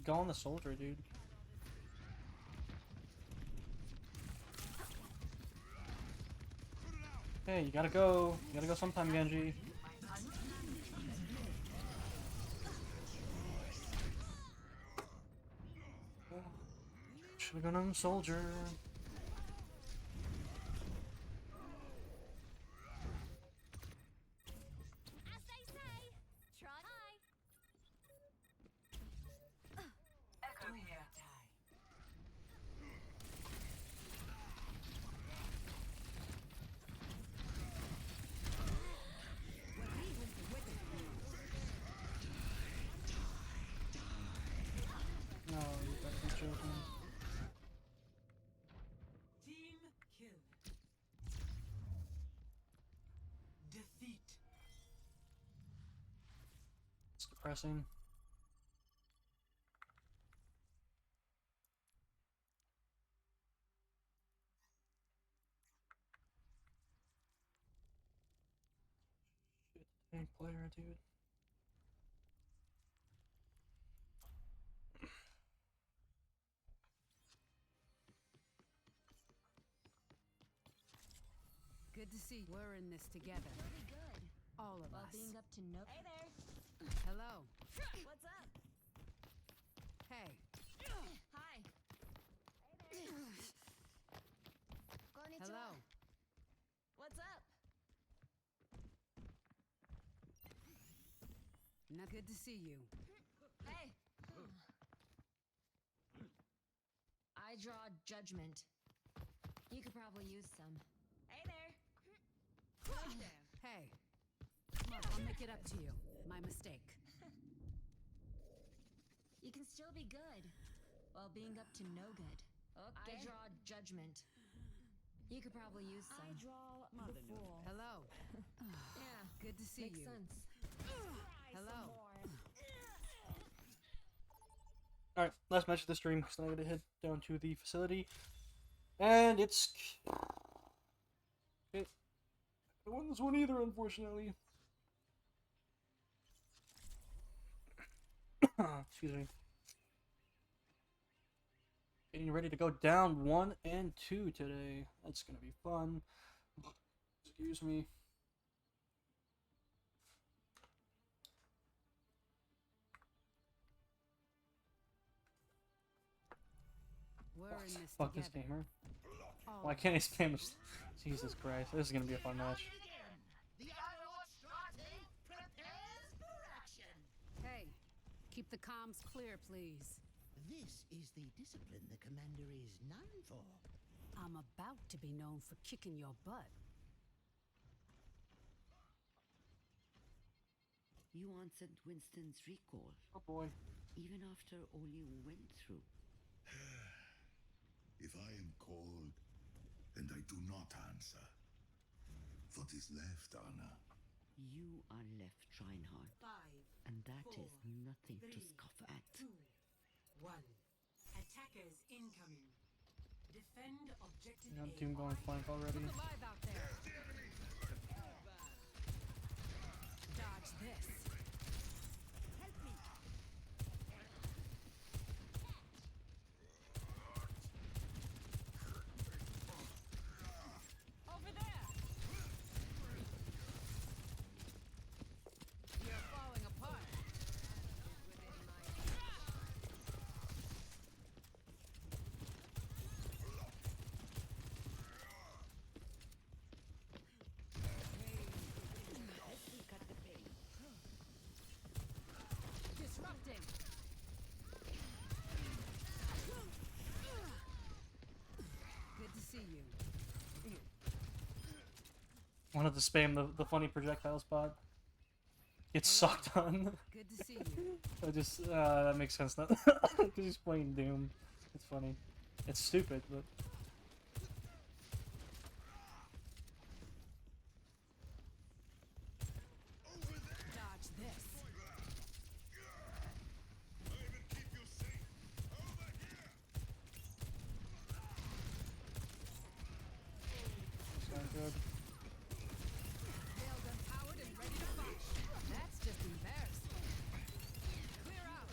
Go on the soldier, dude. Hey, you gotta go. You gotta go sometime, Genji. Should've gone on the soldier. As they say, try. Echo here. No, you better be joking. Team kill. Defeat. It's depressing. Shit, tank player, dude. Good to see you. We're in this together. Really good. All of While us. being up to no. Hey there. Hello. What's up? Hey. Hi. Hey there. Konnichiwa. Hello. What's up? Not good to see you. Hey. I draw judgment. You could probably use some. Hey there. Hey. I'll make it up to you. My mistake. You can still be good while being up to no good. Okay. I draw judgment. You could probably use some. I draw the fool. Hello. Yeah. Good to see Makes you. sense. Hello. Alright, last match of the stream, so I'm gonna head down to the facility. And it's... Okay. I won this one either, unfortunately. Excuse me. Getting ready to go down 1 and 2 today. That's gonna be fun. Excuse me. We're in this Fuck together. this gamer. All Why can't I spam this? Jesus Christ, this is gonna be a fun match. The Overwatch starting prepares for action. Hey, keep the comms clear, please. This is the discipline the commander is known for. I'm about to be known for kicking your butt. You answered Winston's recall, Oh boy. even after all you went through. If I am called and I do not answer, what is left, Anna? You are left, Reinhardt, 5, and that is 4, nothing to 3, scoff at. 2, 1. Attackers incoming. Defend objective You know, A. Doom going flank already. Look alive out there. Dodge this. Help me. Over there. You're falling apart. Disrupting. Good to see you. Wanted to spam the funny projectile spot. Gets sucked on. Good to see you. I just that makes sense now. Because he's playing Doom. It's funny. It's stupid, but Dodge this. it's not good. Nailed empowered and ready to fight. That's just embarrassing. Clear out.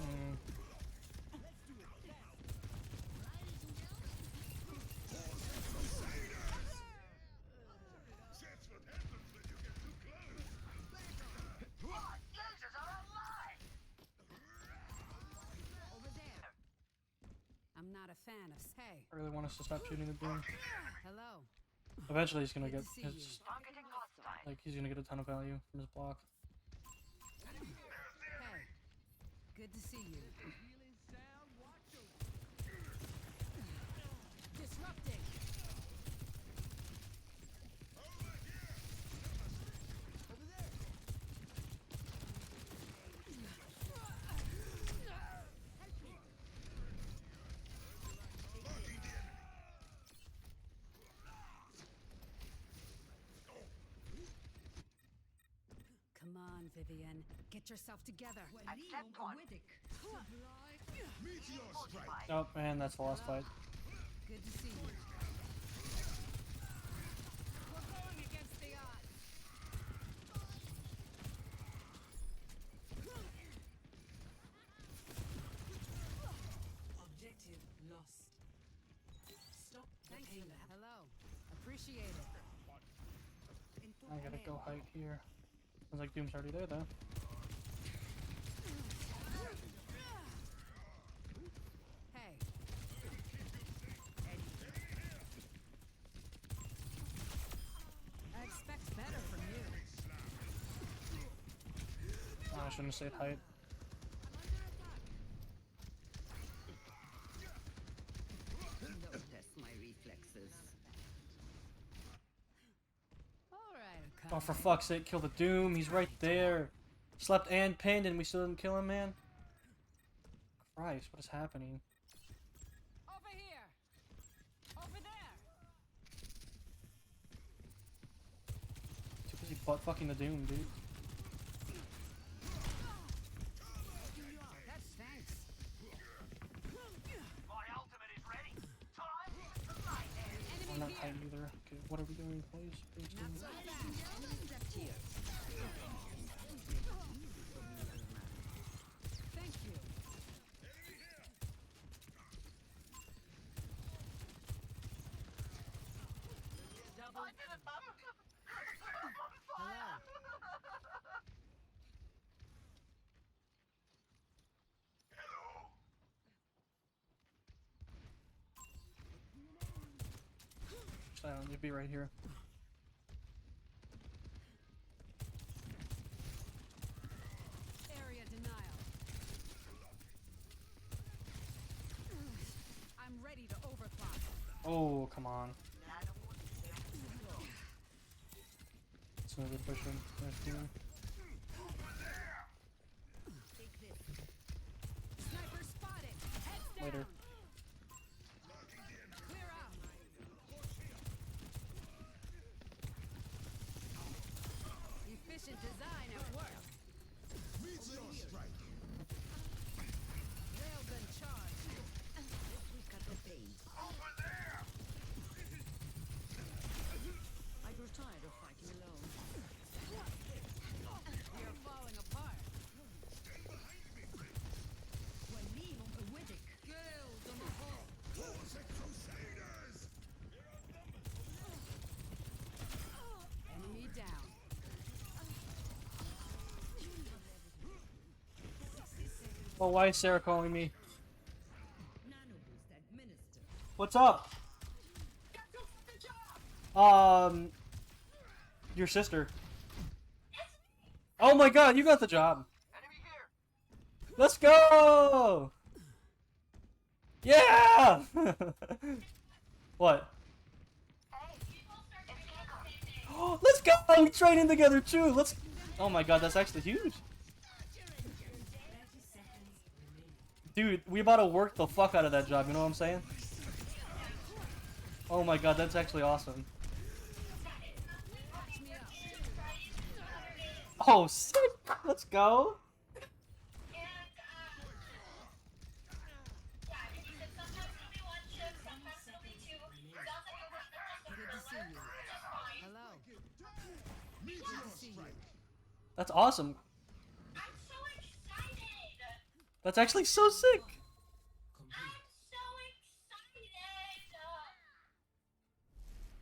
Mm. Users are online. Over there. I'm not a fan of. Hey, I really want us to stop shooting the Doom. hello. Eventually, he's gonna Good get to see you. his, Targeting hostile. like he's gonna get a ton of value from his block. Hey, good to see you. Disrupting. Come on, Vivian. Get yourself together. Accept one. Oh man, that's the last fight. Good to see you. We're going against the odds. Objective lost. Stop the Thanks for payload. that. Hello. Appreciate it. I gotta go height here. Sounds like Doom's already there though. Hey. I expect better from you. Oh, I shouldn't have said height. Don't test my reflexes. All right, Oh, for fuck's sake, kill the Doom. He's right there. Slept and pinned and we still didn't kill him, man. Christ, what is happening? over here. Over there. Too busy butt fucking the Doom, dude. That's thanks. My ultimate is ready. Time to light it. I'm not height either. Okay, what are we doing, please? Please do. Thank you. Double. I did it, Mum. I'm on fire. I don't need to be right here. Area denial. I'm ready to overclock. Oh, come on. So they're pushing. Nice team. Take this. Sniper spotted. Heads down. Later. Clear out. Efficient design at work. Meteor strike. Railgun charge. We cut the pain. Over there. I grew tired of fighting alone. We are falling apart. Girls on the wall. Towards the Crusaders. Enemy down. Oh, why is Sarah calling me? Nano boost administered. What's up? Your sister. Oh my god, you got the job. Let's go! Yeah! What? Let's go! We're training together too. Let's. Oh my god, that's actually huge. Dude, we about to work the fuck out of that job. You know what I'm saying? Oh my god, that's actually awesome. Oh, sick! Let's go! Good to see you. Hello. Meteor See you. strike. That's awesome. I'm so excited! That's actually so sick! I'm so excited!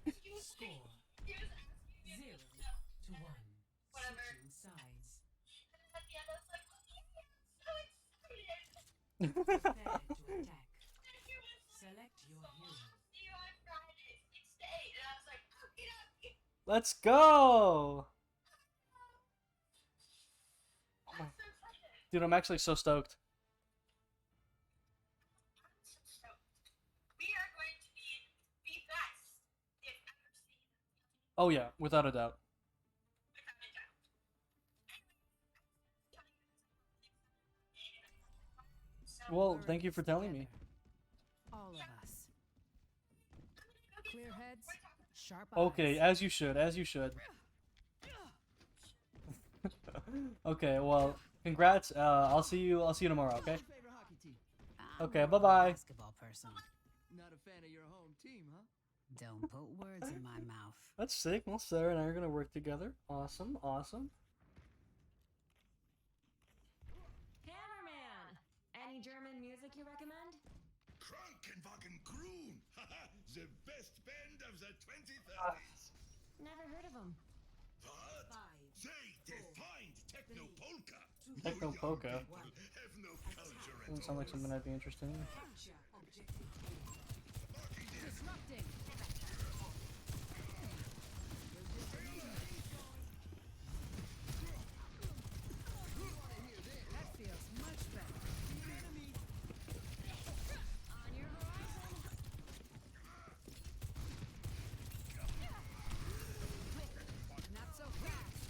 Excuse me. He was asking me if 0 to 1. whatever. Switching sides. And then at the end I was like, okay, I'm so excited! Prepare to attack. And he was like, Select your so hero. I'll see you on Friday, 6 to 8. And I was like, okay, okay. Let's go! I'm so excited. Dude, I'm actually so stoked. I'm so stoked. We are going to be the best you've ever seen. Oh yeah, without a doubt. Without a doubt. So Well, thank you for telling me. All of us. Clear heads, sharp eyes. Okay, as you should, as you should. Okay, well, congrats. I'll see you tomorrow, okay? Favorite hockey team? Okay, bye-bye. Basketball person. Not a fan of your home team, huh? Don't put words in my mouth. That's sick. Well, Sarah and I are gonna work together. Awesome, awesome. Hammerman! Any German music you recommend? Krankenwagen Kroon. Haha, the best band of the 2030s. Never heard of them. What? They defined techno polka. Techno You polka. young people have no culture at Doesn't sound like all. something I'd be interested in. Disrupting. That feels much better. On your horizon. Not so fast.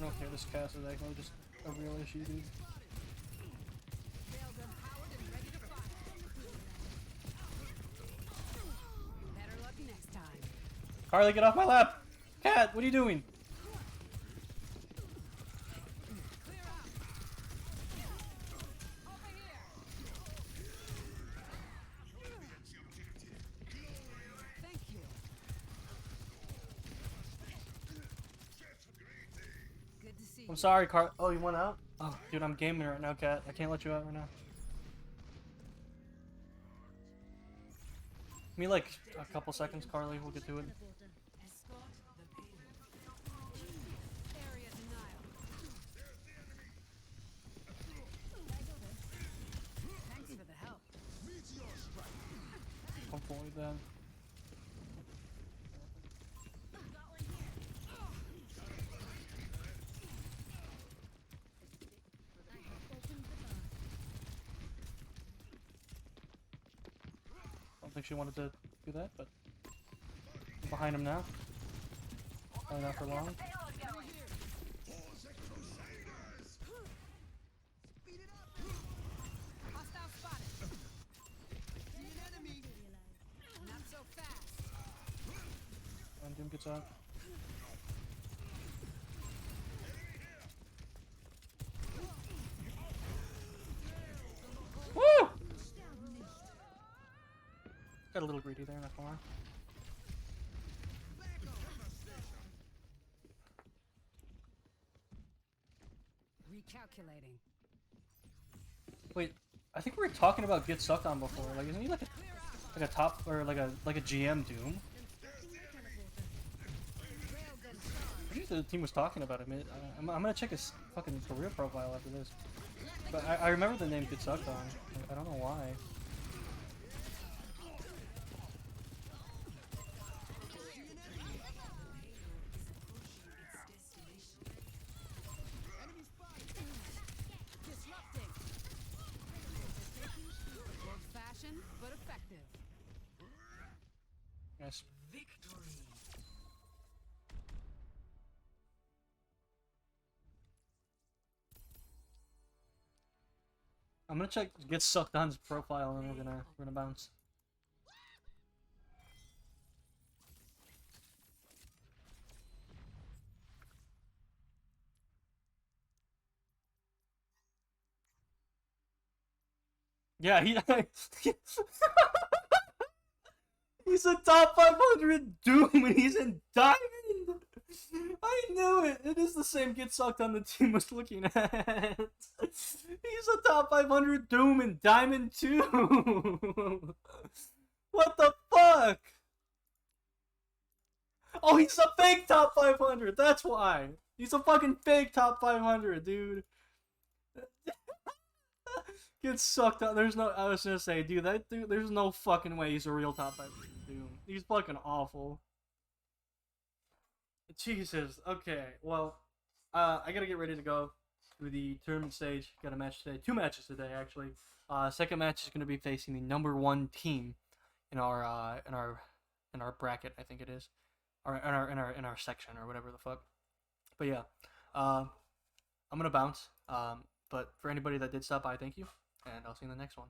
Okay, this cast is actually just a real issue, dude. Railgun powered and ready to fire. Better luck next time. Carly, get off my lap! Cat, what are you doing? Clear out. Over here. Thank you. Good to see you. I'm sorry, Car. Oh, you went out? Oh, dude, I'm gaming right now, Cat. I can't let you out right now. Give me like a couple seconds, Carly. We'll get to it. Escort the payload. Area denial. Thanks for the help. Meteor strike. Hopefully. avoid that. Don't think she wanted to do that, but I'm behind him now. Probably not for long. Hostile spotted. See an enemy. Not so fast. And Doom gets out. Woo! Got a little greedy there, not gonna lie. Recalculating. Wait, I think we were talking about Get Sucked On before. Like, isn't he like a top or like a GM Doom? I think the team was talking about him. I'm gonna check his fucking career profile after this. But I remember the name Get Sucked On. I don't know why. Disrupting. Old-fashioned, but effective. Yes. I'm gonna check Get Sucked On's profile and we're gonna bounce. Yeah, he's a top 500 Doom and he's in Diamond! I knew it! It is the same Get Sucked On the team was looking at. He's a top 500 Doom in Diamond too! What the fuck? Oh, he's a fake top 500! That's why! He's a fucking fake top 500, dude! Get sucked up. There's no. I was gonna say, dude, that dude. There's no fucking way he's a real top 5 Doom. He's fucking awful. Jesus. Okay. Well, I gotta get ready to go to the tournament stage. Got a match today. 2 matches today, actually. Second match is gonna be facing the #1 team in our bracket. I think it is, or in our section or whatever the fuck. But yeah, I'm gonna bounce. But for anybody that did stop by, thank you. And I'll see you in the next one.